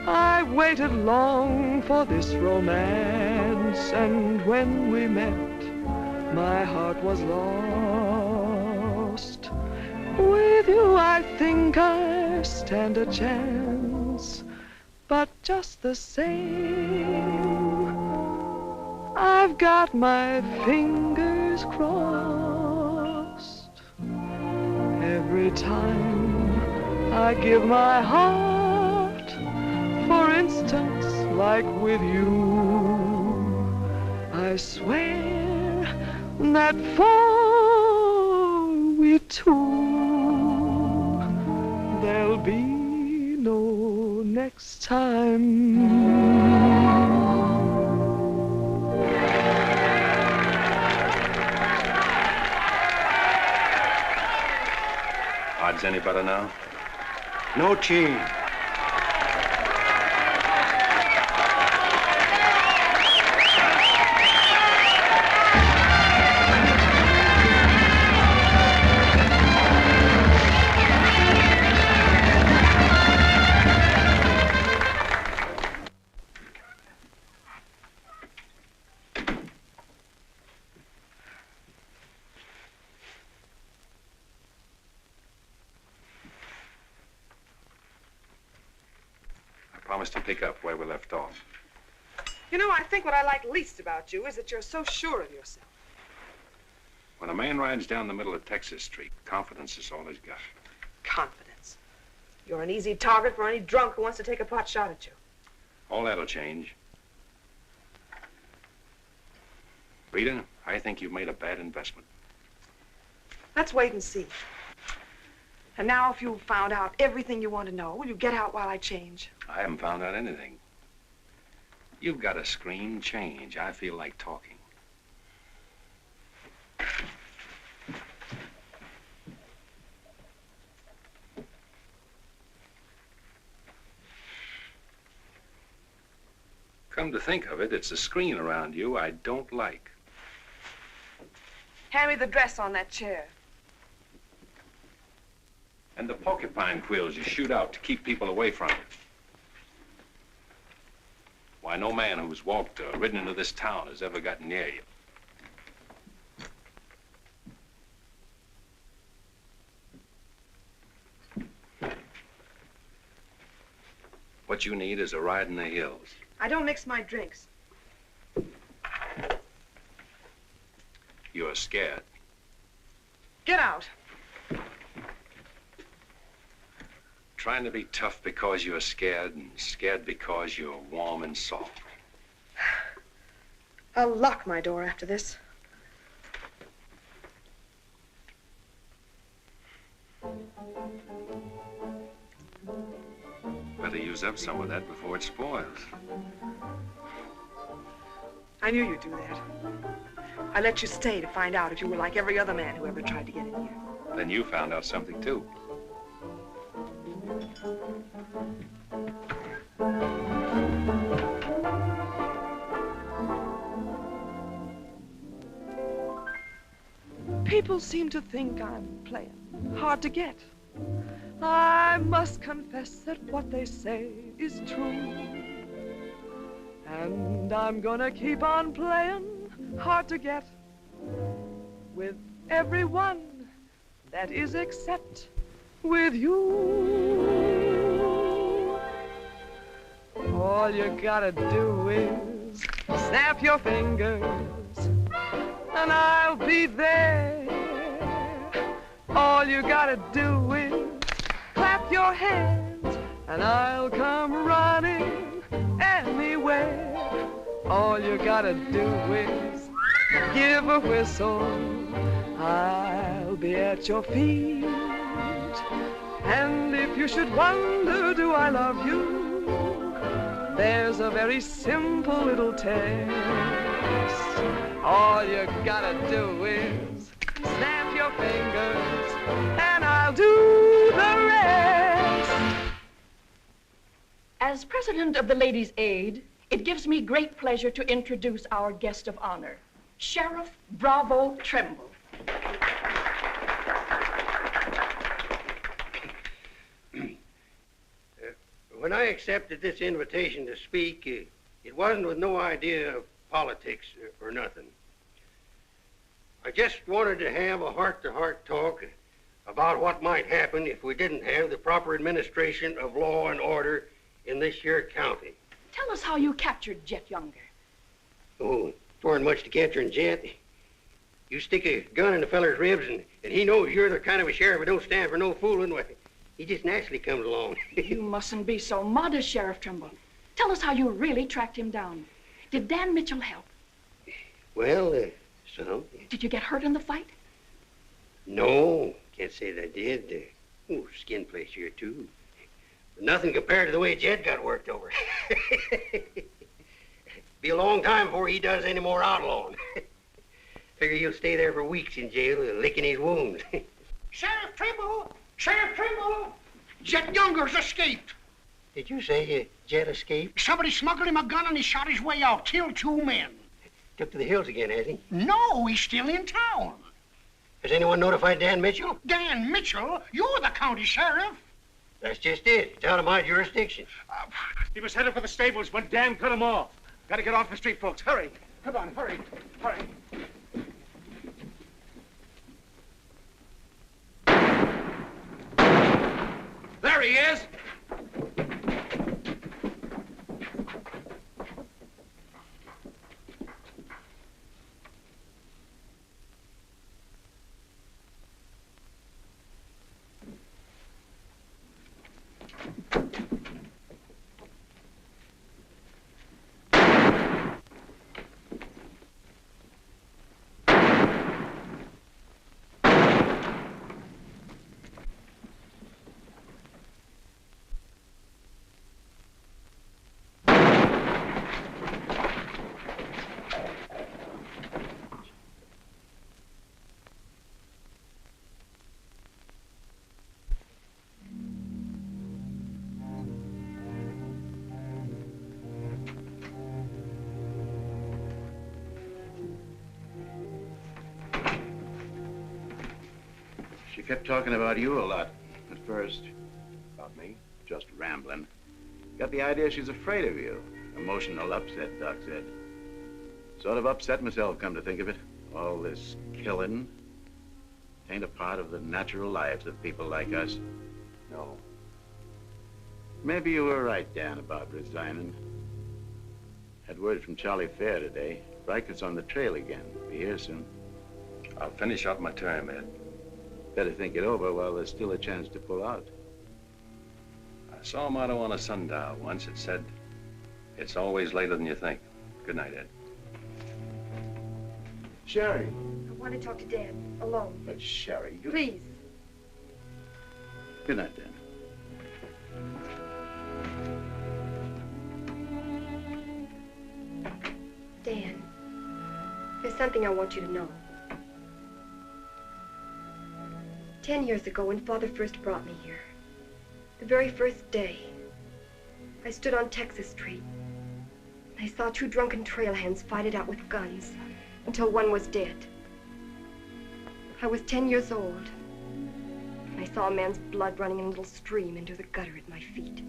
I waited long for this romance, and when we met, my heart was lost. With you, I think I stand a chance, but just the same, I've got my fingers crossed. Every time I give my heart, for instance, like with you, I swear that for we two, there'll be no next time. Odds any better now? No change. Promise to pick up where we left off. You know, I think what I like least about you is that you're so sure of yourself. When a man rides down the middle of Texas Street, confidence is all he's got. Confidence. You're an easy target for any drunk who wants to take a pot shot at you. All that'll change. Rita, I think you've made a bad investment. Let's wait and see. And now, if you've found out everything you want to know, will you get out while I change? I haven't found out anything. You've got to scream change. I feel like talking. Come to think of it, it's the screen around you I don't like. Hand me the dress on that chair. And the porcupine quills you shoot out to keep people away from you. Why, no man who's walked or ridden into this town has ever gotten near you. What you need is a ride in the hills. I don't mix my drinks. You're scared. Get out. Trying to be tough because you're scared, and scared because you're warm and soft. I'll lock my door after this. Better use up some of that before it spoils. I knew you'd do that. I let you stay to find out if you were like every other man who ever tried to get in here. Then you found out something, too. People seem to think I'm playing hard to get. I must confess that what they say is true. And I'm gonna keep on playing hard to get with everyone that is except with you. All you gotta do is snap your fingers and I'll be there. All you gotta do is clap your hands and I'll come running anywhere. All you gotta do is give a whistle. I'll be at your feet. And if you should wonder, do I love you? There's a very simple little test. All you gotta do is snap your fingers and I'll do the rest. As president of the Ladies' Aid, it gives me great pleasure to introduce our guest of honor, Sheriff Bravo Trimble. When I accepted this invitation to speak, it wasn't with no idea of politics or nothing. I just wanted to have a heart-to-heart talk about what might happen if we didn't have the proper administration of law and order in this here county. Tell us how you captured Jet Younger. Oh, it weren't much to capturing Jet. You stick a gun in the feller's ribs and he knows you're the kind of a sheriff that don't stand for no fooling. Well, he just naturally comes along. You mustn't be so modest, Sheriff Trimble. Tell us how you really tracked him down. Did Dan Mitchell help? Well, some. Did you get hurt in the fight? No, can't say that I did. Skin place here, too. But nothing compared to the way Jet got worked over. Be a long time before he does any more outlawing. Figure he'll stay there for weeks in jail, licking his wounds. Sheriff Trimble, Sheriff Trimble, Jet Younger's escaped. Did you say Jet escaped? Somebody smuggled him a gun and he shot his way out, killed 2 men. Took to the hills again, has he? No, he's still in town. Has anyone notified Dan Mitchell? Dan Mitchell? You're the county sheriff. That's just it. It's out of my jurisdiction. He was headed for the stables when Dan cut him off. Gotta get off the street, folks. Hurry. Come on, hurry. Hurry. There he is. She kept talking about you a lot at first. About me? Just rambling. Got the idea she's afraid of you. Emotional upset, Doc said. Sort of upset myself, come to think of it. All this killing ain't a part of the natural lives of people like us. No. Maybe you were right, Dan, about resigning. Had word from Charlie Fair today. Riker's on the trail again. Be here soon. I'll finish out my term, Ed. Better think it over while there's still a chance to pull out. I saw a motto on a sundial once. It said, "It's always later than you think." Good night, Ed. Sherry. I want to talk to Dad, alone. But Sherry, you... Please. Good night, Dan. Dan, there's something I want you to know. 10 years ago, when Father first brought me here, the very first day, I stood on Texas Street. I saw 2 drunken trail hands fight it out with guns until one was dead. I was 10 years old, and I saw a man's blood running in a little stream into the gutter at my feet.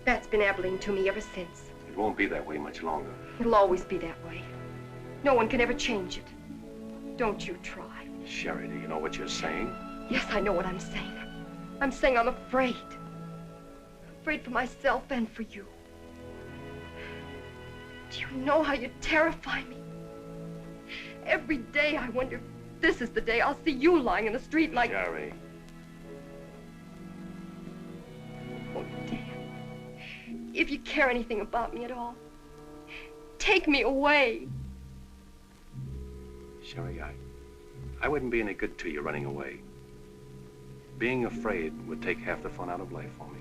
That's been Abilene to me ever since. It won't be that way much longer. It'll always be that way. No one can ever change it. Don't you try. Sherry, do you know what you're saying? Yes, I know what I'm saying. I'm saying I'm afraid. Afraid for myself and for you. Do you know how you terrify me? Every day I wonder if this is the day I'll see you lying in the street like... Sherry. Oh, Dan. If you care anything about me at all, take me away. Sherry, I wouldn't be any good to you running away. Being afraid would take half the fun out of life for me.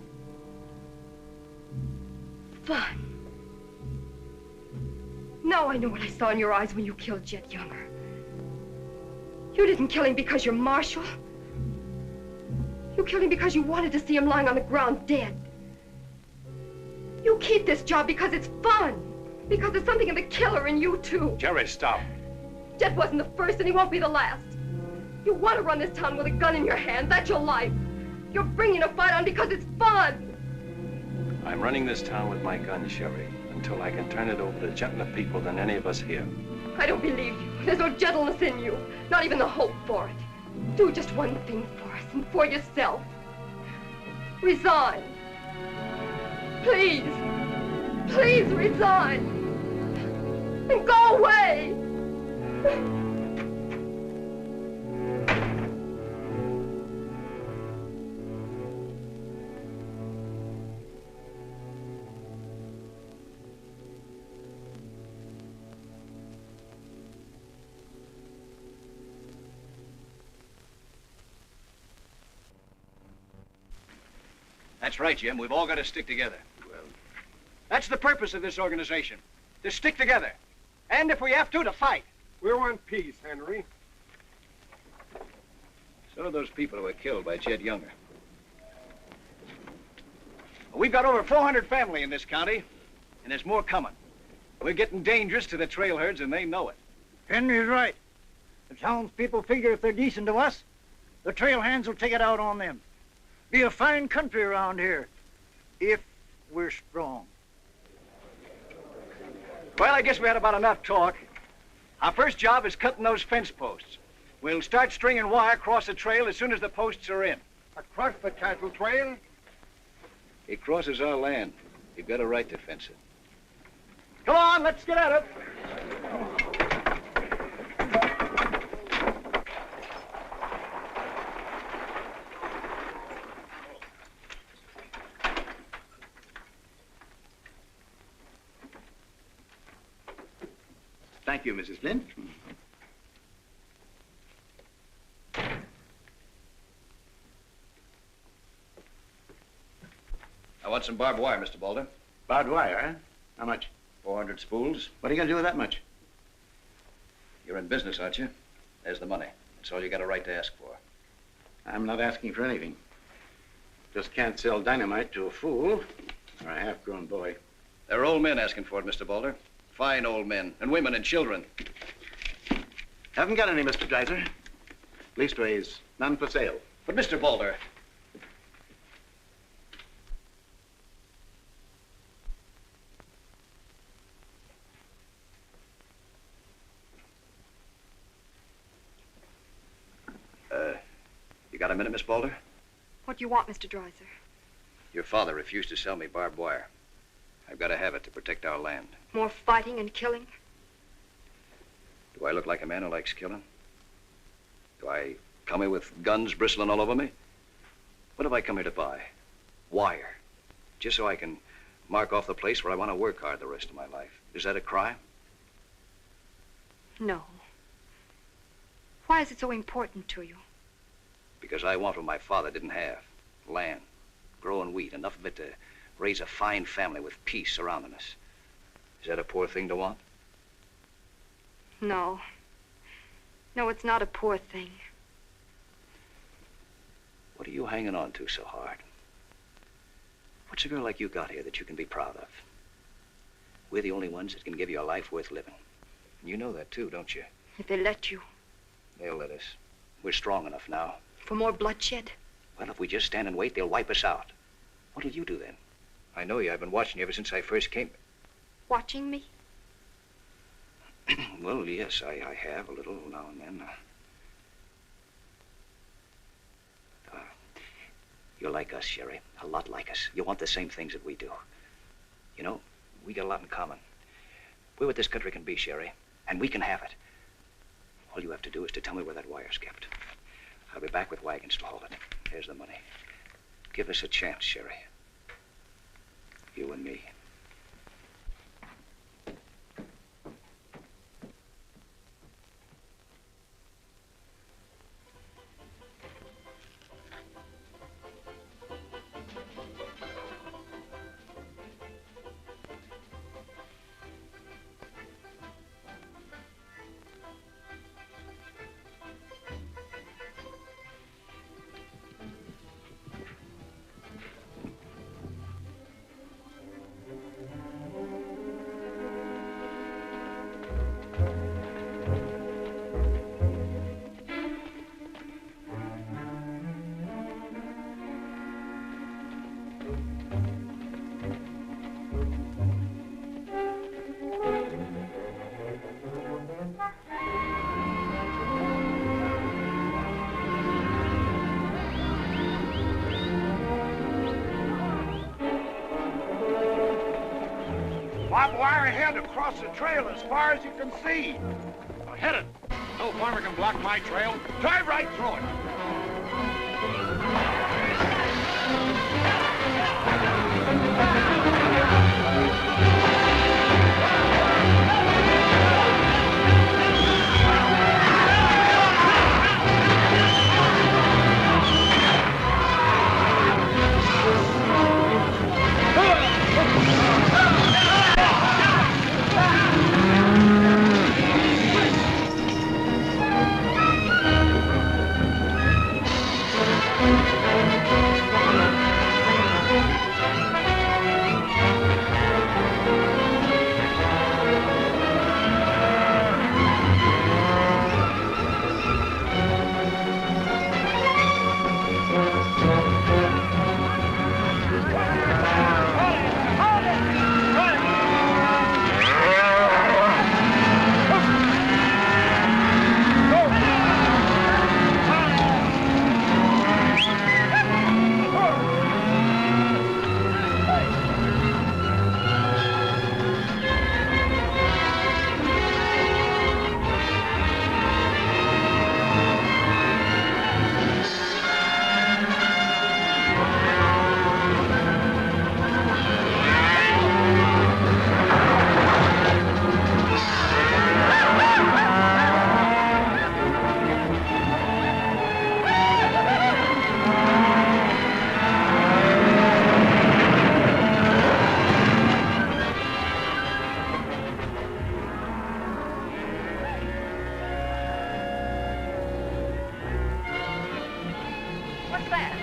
Fun. Now I know what I saw in your eyes when you killed Jet Younger. You didn't kill him because you're Marshal. You killed him because you wanted to see him lying on the ground dead. You keep this job because it's fun. Because there's something in the killer in you, too. Jerry, stop. Jet wasn't the first, and he won't be the last. You want to run this town with a gun in your hand. That's your life. You're bringing a fight on because it's fun. I'm running this town with my gun, Sherry, until I can turn it over to gentler people than any of us here. I don't believe you. There's no gentleness in you. Not even the hope for it. Do just one thing for us and for yourself. Resign. Please. Please resign. And go away. That's right, Jim. We've all got to stick together. Well, that's the purpose of this organization. To stick together. And if we have to fight. We want peace, Henry. So do those people who were killed by Jed Younger. We've got over 400 family in this county, and there's more coming. We're getting dangerous to the trail herds, and they know it. Henry's right. The townspeople figure if they're decent to us, the trail hands will take it out on them. Be a fine country around here, if we're strong. Well, I guess we had about enough talk. Our first job is cutting those fence posts. We'll start stringing wire across the trail as soon as the posts are in. Across the cattle trail? It crosses our land. You've got a right to fence it. Come on, let's get at it. Thank you, Mrs. Flint. I want some barbed wire, Mr. Balder. Barbed wire, huh? How much? 400 spools. What are you going to do with that much? You're in business, aren't you? There's the money. That's all you got a right to ask for. I'm not asking for anything. Just can't sell dynamite to a fool or a half-grown boy. There are old men asking for it, Mr. Balder. Fine old men, and women and children. Haven't got any, Mr. Dreiser. Leastways, none for sale. But, Mr. Balder, you got a minute, Miss Balder? What do you want, Mr. Dreiser? Your father refused to sell me barbed wire. I've got to have it to protect our land. More fighting and killing? Do I look like a man who likes killing? Do I come here with guns bristling all over me? What have I come here to buy? Wire. Just so I can mark off the place where I want to work hard the rest of my life. Is that a crime? No. Why is it so important to you? Because I want what my father didn't have. Land, growing wheat, enough of it to raise a fine family with peace surrounding us. Is that a poor thing to want? No. No, it's not a poor thing. What are you hanging on to so hard? What's a girl like you got here that you can be proud of? We're the only ones that can give you a life worth living. And you know that too, don't you? If they let you. They'll let us. We're strong enough now. For more bloodshed? Well, if we just stand and wait, they'll wipe us out. What'll you do then? I know you. I've been watching you ever since I first came. Watching me? Well, yes, I have a little now and then. You're like us, Sherry. A lot like us. You want the same things that we do. You know, we got a lot in common. We're what this country can be, Sherry, and we can have it. All you have to do is to tell me where that wire's kept. I'll be back with wagons to haul it. Here's the money. Give us a chance, Sherry. You and me. Barbed wire ahead across the trail as far as you can see. Now hit it. No farmer can block my trail. Drive right through it. What's that?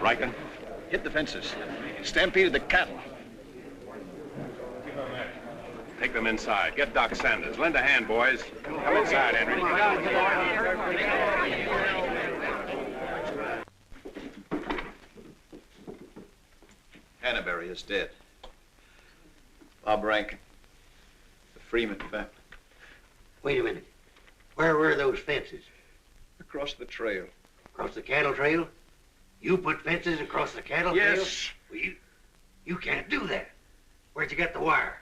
Riken, Hit the fences. Stampeded the cattle. take them inside. Get Doc Sanders. Lend a hand, boys. Come inside, Henry. Hannaberry is dead. Bob Rankin. The Freeman family. Wait a minute. Where were those fences? Across the trail. Across the cattle trail? You put fences across the cattle trail? Yes. Well, you can't do that. Where'd you get the wire?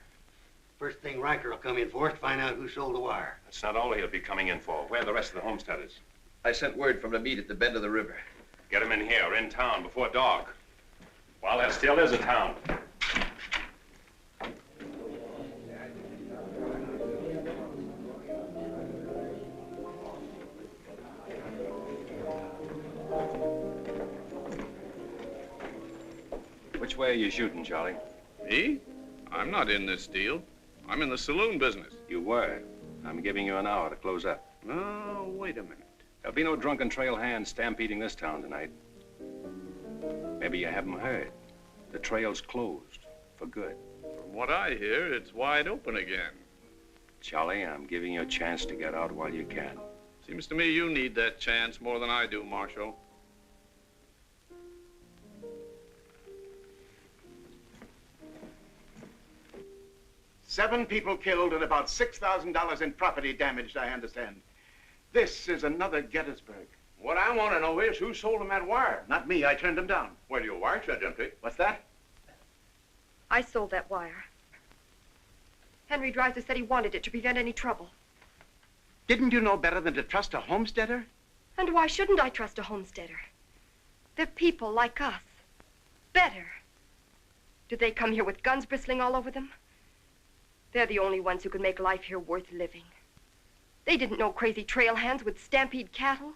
First thing Riker will come in for is to find out who sold the wire. That's not all he'll be coming in for. Where are the rest of the homesteaders? I sent word from the meet at the bend of the river. Get them in here, in town, before dark. While there still is a town. Which way are you shooting, Charlie? Me? I'm not in this deal. I'm in the saloon business. You were. I'm giving you an hour to close up. Oh, wait a minute. There'll be no drunken trail hands stampeding this town tonight. Maybe you haven't heard. The trail's closed for good. From what I hear, it's wide open again. Charlie, I'm giving you a chance to get out while you can. Seems to me you need that chance more than I do, Marshal. Seven people killed and about $6,000 in property damaged, I understand. This is another Gettysburg. What I want to know is who sold him that wire? Not me, I turned them down. Well, your wire shed empty. What's that? I sold that wire. Henry Dreiser said he wanted it to prevent any trouble. Didn't you know better than to trust a homesteader? And why shouldn't I trust a homesteader? They're people like us. Better. Do they come here with guns bristling all over them? They're the only ones who can make life here worth living. They didn't know crazy trail hands would stampede cattle.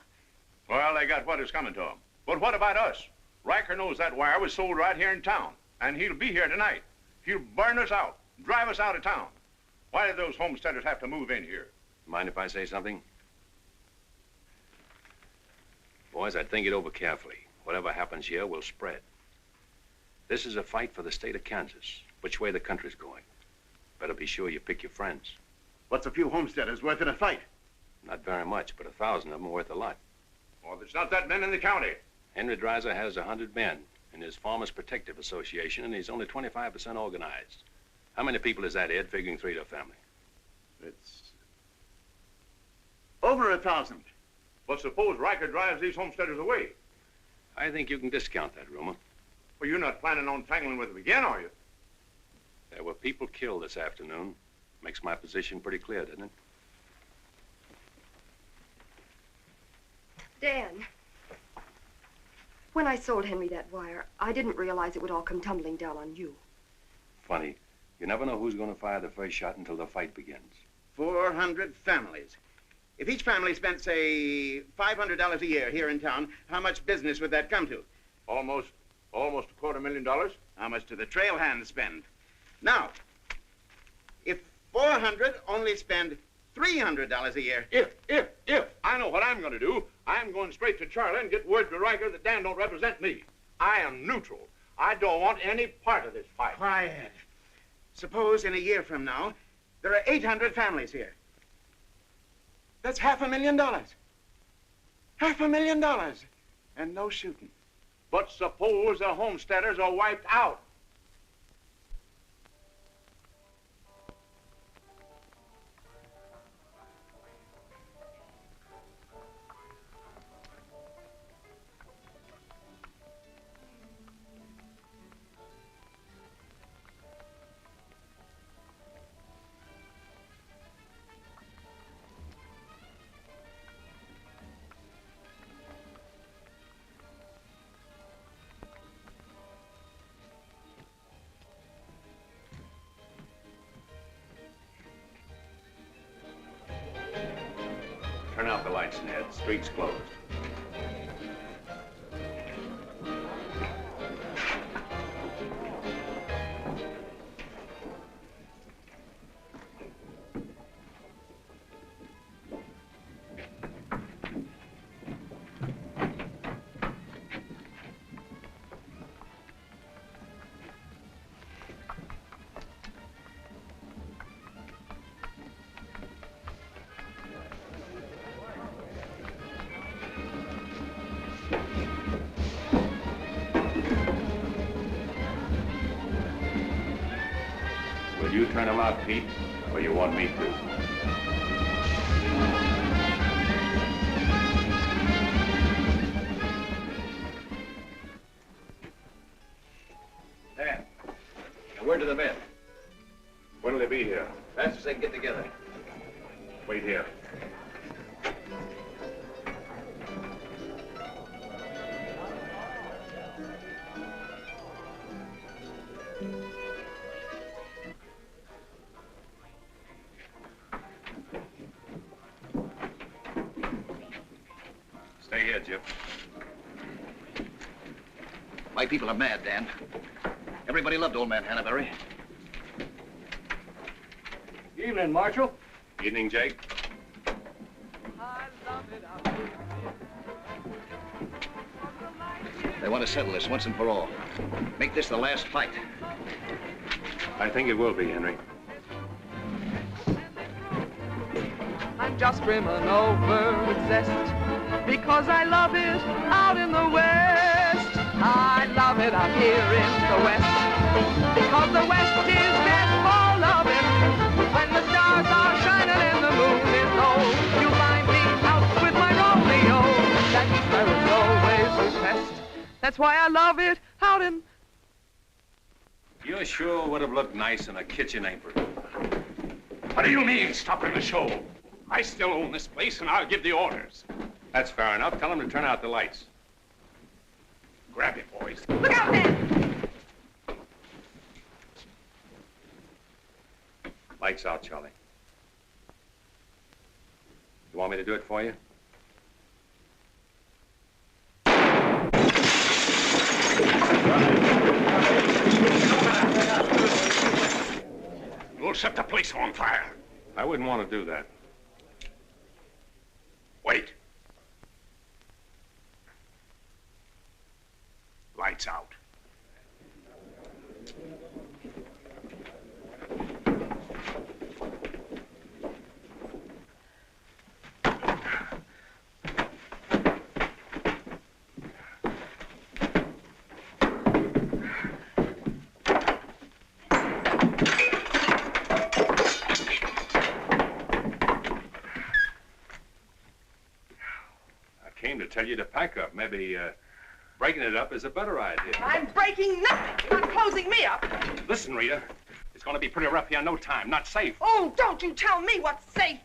Well, they got what is coming to them. But what about us? Riker knows that wire was sold right here in town, and he'll be here tonight. He'll burn us out, drive us out of town. Why did those homesteaders have to move in here? Mind if I say something? Boys, I'd think it over carefully. Whatever happens here will spread. This is a fight for the state of Kansas, which way the country's going. Better be sure you pick your friends. What's a few homesteaders worth in a fight? Not very much, but 1,000 of them are worth a lot. Well, there's not that many in the county. Henry Dreiser has 100 men in his Farmers Protective Association, and he's only 25% organized. How many people is that, Ed, figuring 3 to a family? It's over 1,000. But suppose Riker drives these homesteaders away. I think you can discount that rumor. Well, you're not planning on tangling with them again, are you? There were people killed this afternoon. Makes my position pretty clear, doesn't it? Dan, when I sold Henry that wire, I didn't realize it would all come tumbling down on you. Funny. You never know who's going to fire the first shot until the fight begins. 400 families. If each family spent, say, $500 a year here in town, how much business would that come to? Almost $250,000. How much do the trail hands spend? Now, if 400 only spend $300 a year. If I know what I'm going to do, I'm going straight to Charlie and get word to Riker that Dan don't represent me. I am neutral. I don't want any part of this fight. Quiet. Suppose in a year from now, there are 800 families here. That's $500,000. $500,000. And no shooting. But suppose the homesteaders are wiped out. Turn out the lights, Ned. Street's closed. Will you turn them out, Pete, or you want me to? Dan, a word to the men. When'll they be here? Fast as they can get together. Wait here. Stay here, Jip. My people are mad, Dan. Everybody loved old man Hannaberry. Evening, Marshal. Evening, Jake. They want to settle this once and for all. Make this the last fight. I think it will be, Henry. I'm just brimming over with zest because I love it out in the West. I love it out here in the West because the West is best for loving. When the stars are shining and the moon is low, you find me out with my Romeo. That sparrow's always request. That's why I love it out in... You sure would have looked nice in a kitchen apron. What do you mean, stopping the show? I still own this place, and I'll give the orders. That's fair enough. Tell them to turn out the lights. Grab it, boys. Look out, man! Lights out, Charlie. You want me to do it for you? You'll set the place on fire. I wouldn't want to do that. Wait. Lights out. I came to tell you to pack up. Maybe Breaking it up is a better idea. I'm breaking nothing. You're not closing me up. Listen, Rita. It's going to be pretty rough here in no time. Not safe. Oh, don't you tell me what's safe.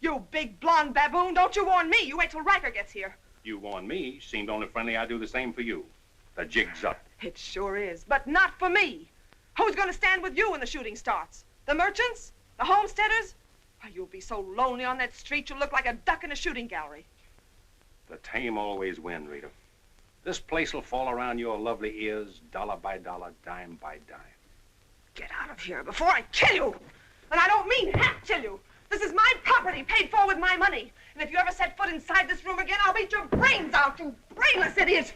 You big blonde baboon, don't you warn me. You wait till Riker gets here. You warn me. Seemed only friendly I'd do the same for you. The jig's up. It sure is, but not for me. Who's going to stand with you when the shooting starts? The merchants? The homesteaders? Oh, you'll be so lonely on that street you'll look like a duck in a shooting gallery. The tame always win, Rita. This place will fall around your lovely ears, dollar by dollar, dime by dime. Get out of here before I kill you. And I don't mean half kill you. This is my property, paid for with my money. And if you ever set foot inside this room again, I'll beat your brains out, you brainless idiot.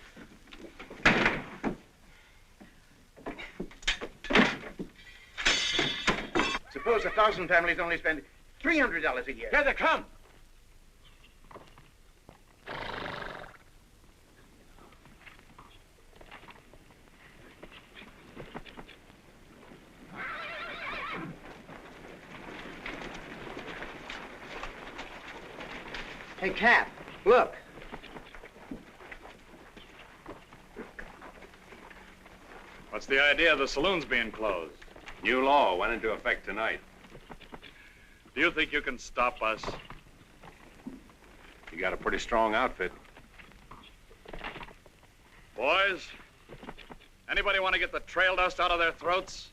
Suppose 1,000 families only spend $300 a year. Here they come. Hey, Cap, look. What's the idea of the saloons being closed? New law went into effect tonight. Do you think you can stop us? You got a pretty strong outfit. Boys, anybody want to get the trail dust out of their throats?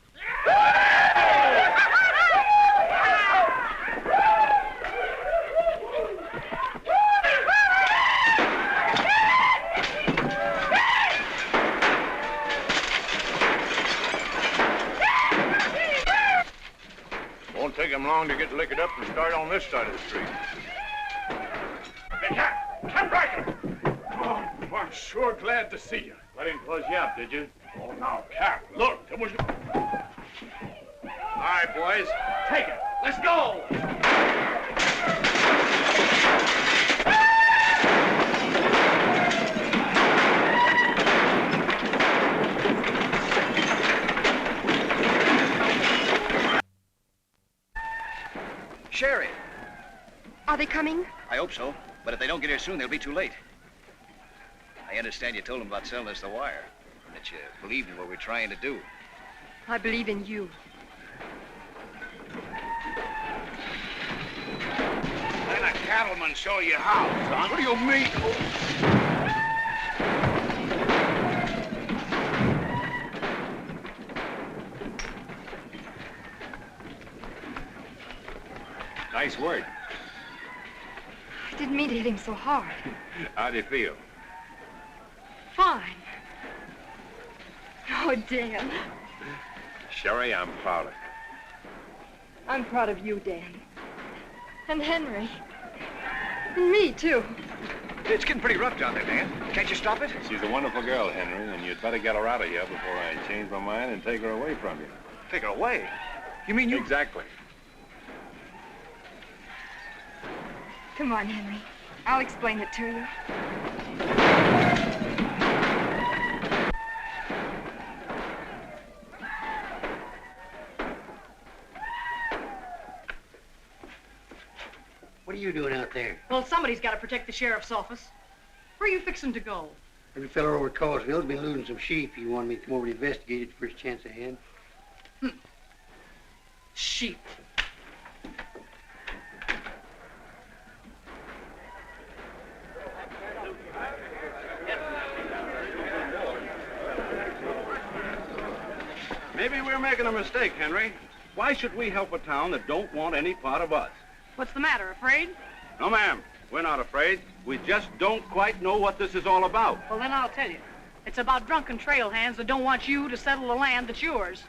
Won't take him long to get liquored up and start on this side of the street. Hey, Cap Riker! Oh, I'm sure glad to see you. I didn't close you up, did you? Oh, now, Cap, look, it was... All right, boys. Take it. Let's go! Sherry. Are they coming? I hope so. But if they don't get here soon, they'll be too late. I understand you told them about selling us the wire. And that you believed in what we're trying to do. I believe in you. Let a cattleman show you how, son. What do you mean? Nice work. I didn't mean to hit him so hard. How do you feel? Fine. Oh, Dan. Sherry, I'm proud of you. I'm proud of you, Dan. And Henry. And me, too. It's getting pretty rough down there, Dan. Can't you stop it? She's a wonderful girl, Henry, and you'd better get her out of here before I change my mind and take her away from you. Take her away? You mean you... Exactly. Come on, Henry. I'll explain it to you. What are you doing out there? Well, somebody's got to protect the sheriff's office. Where are you fixing to go? Every fellow over at Causeville's been losing some sheep. You wanted me to come over to investigate it the first chance I had. Sheep. Maybe we're making a mistake, Henry. Why should we help a town that don't want any part of us? What's the matter, afraid? No, ma'am. We're not afraid. We just don't quite know what this is all about. Well, then I'll tell you. It's about drunken trail hands that don't want you to settle the land that's yours.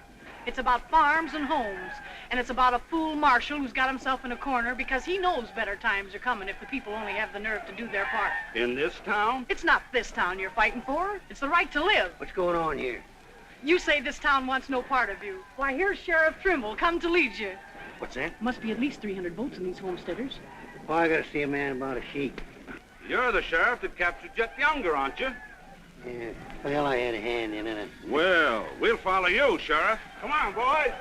It's about farms and homes. And it's about a fool marshal who's got himself in a corner because he knows better times are coming if the people only have the nerve to do their part. In this town? It's not this town you're fighting for. It's the right to live. What's going on here? You say this town wants no part of you. Why, here's Sheriff Trimble come to lead you. What's that? Must be at least 300 votes in these homesteaders. Well, I gotta see a man about a sheep. You're the sheriff that captured Jet Younger, aren't you? Yeah. Well, I had a hand in it. Well, we'll follow you, Sheriff. Come on, boys.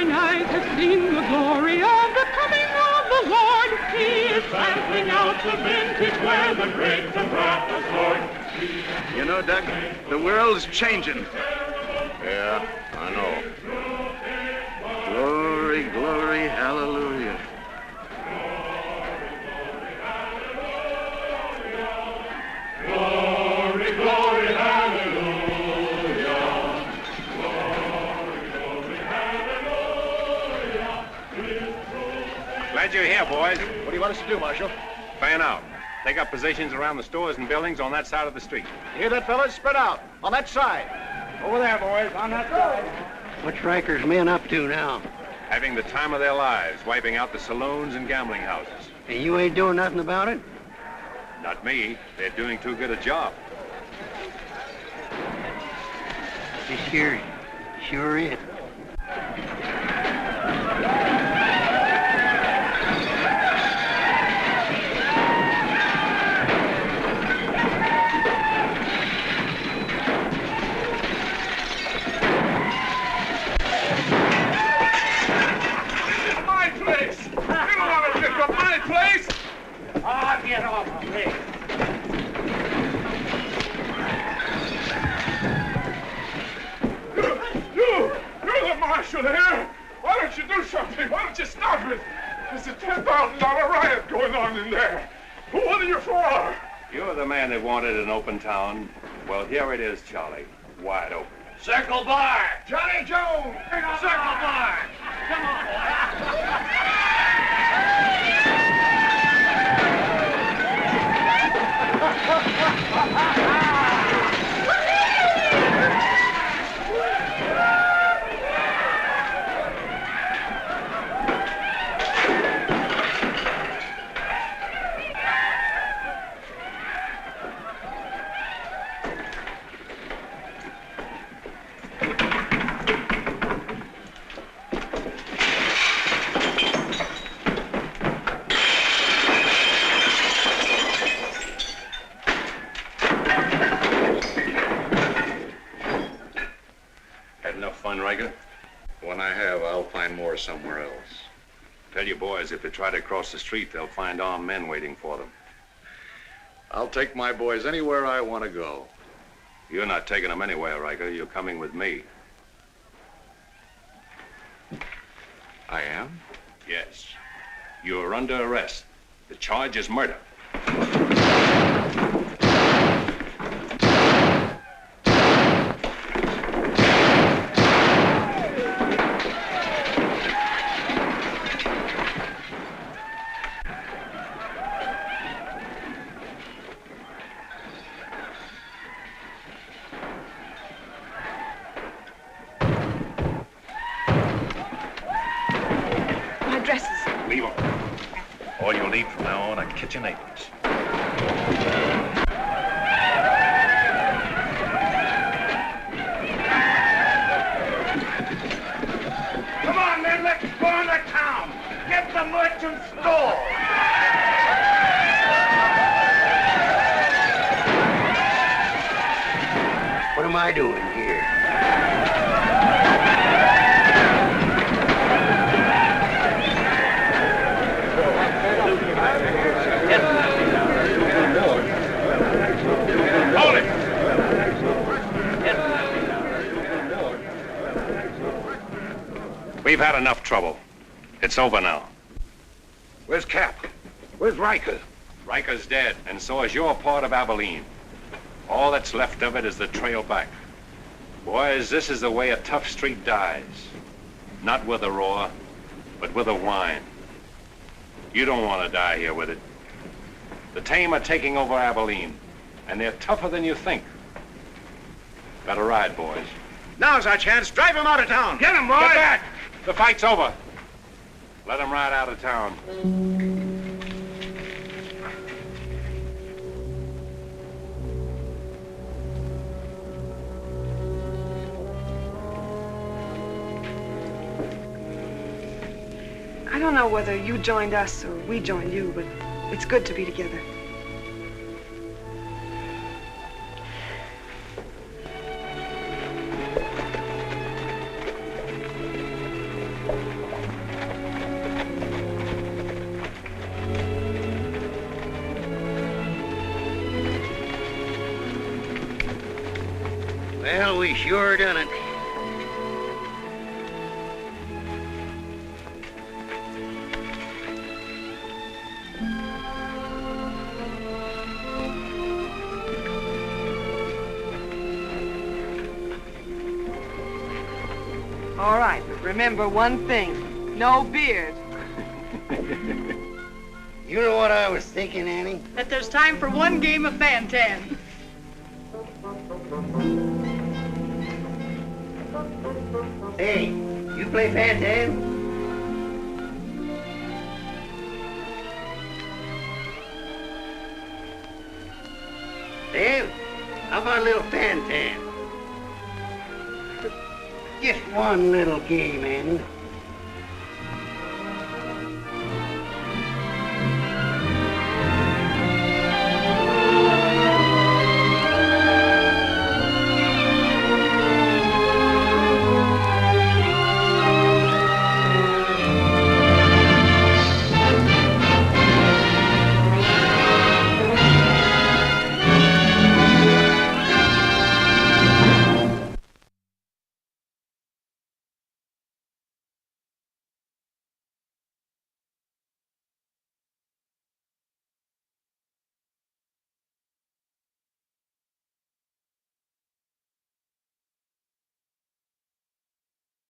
by night have seen the glory of the coming of the Lord. He is sampling out the vintage where the grapes of wrath are stored. You know, Doug, the world's changing. Yeah, I know. Glory, glory, hallelujah. Glory, glory, hallelujah. Glad you're here, boys. What do you want us to do, Marshal? Fan out. Take up positions around the stores and buildings on that side of the street. You hear that, fellas? Spread out. On that side. Over there, boys. On that side. What's Riker's men up to now? Having the time of their lives, wiping out the saloons and gambling houses. And you ain't doing nothing about it? Not me. They're doing too good a job. This here sure is. Get off of me. You're the marshal here. Why don't you do something? Why don't you stop it? There's a $10,000 riot going on in there. What are you for? You're the man that wanted an open town. Well, here it is, Charlie. Wide open. Circle bar. Johnny Jones. Circle bar. Come on, boy. When I have, I'll find more somewhere else. Tell your boys if they try to cross the street, they'll find armed men waiting for them. I'll take my boys anywhere I want to go. You're not taking them anywhere, Riker. You're coming with me. I am? Yes. You're under arrest. The charge is murder. Leave them. All you'll need from now on are kitchen aprons. Come on, men, let's go on to town. Get the merchant store. What am I doing here? Hold it! We've had enough trouble. It's over now. Where's Cap? Where's Riker? Riker's dead, and so is your part of Abilene. All that's left of it is the trail back. Boys, this is the way a tough street dies. Not with a roar, but with a whine. You don't want to die here with it. The tame are taking over Abilene, and they're tougher than you think. Better ride, boys. Now's our chance. Drive him out of town. Get him, boy. Get back! The fight's over. Let them ride out of town. I don't know whether you joined us or we joined you, but it's good to be together. Well, we sure done it. All right, but remember one thing. No beard. You know what I was thinking, Annie? That there's time for one game of Fan-Tan. Hey, you play Fan-Tan? Dan, how about a little Fan-Tan? Just one little game, Annie.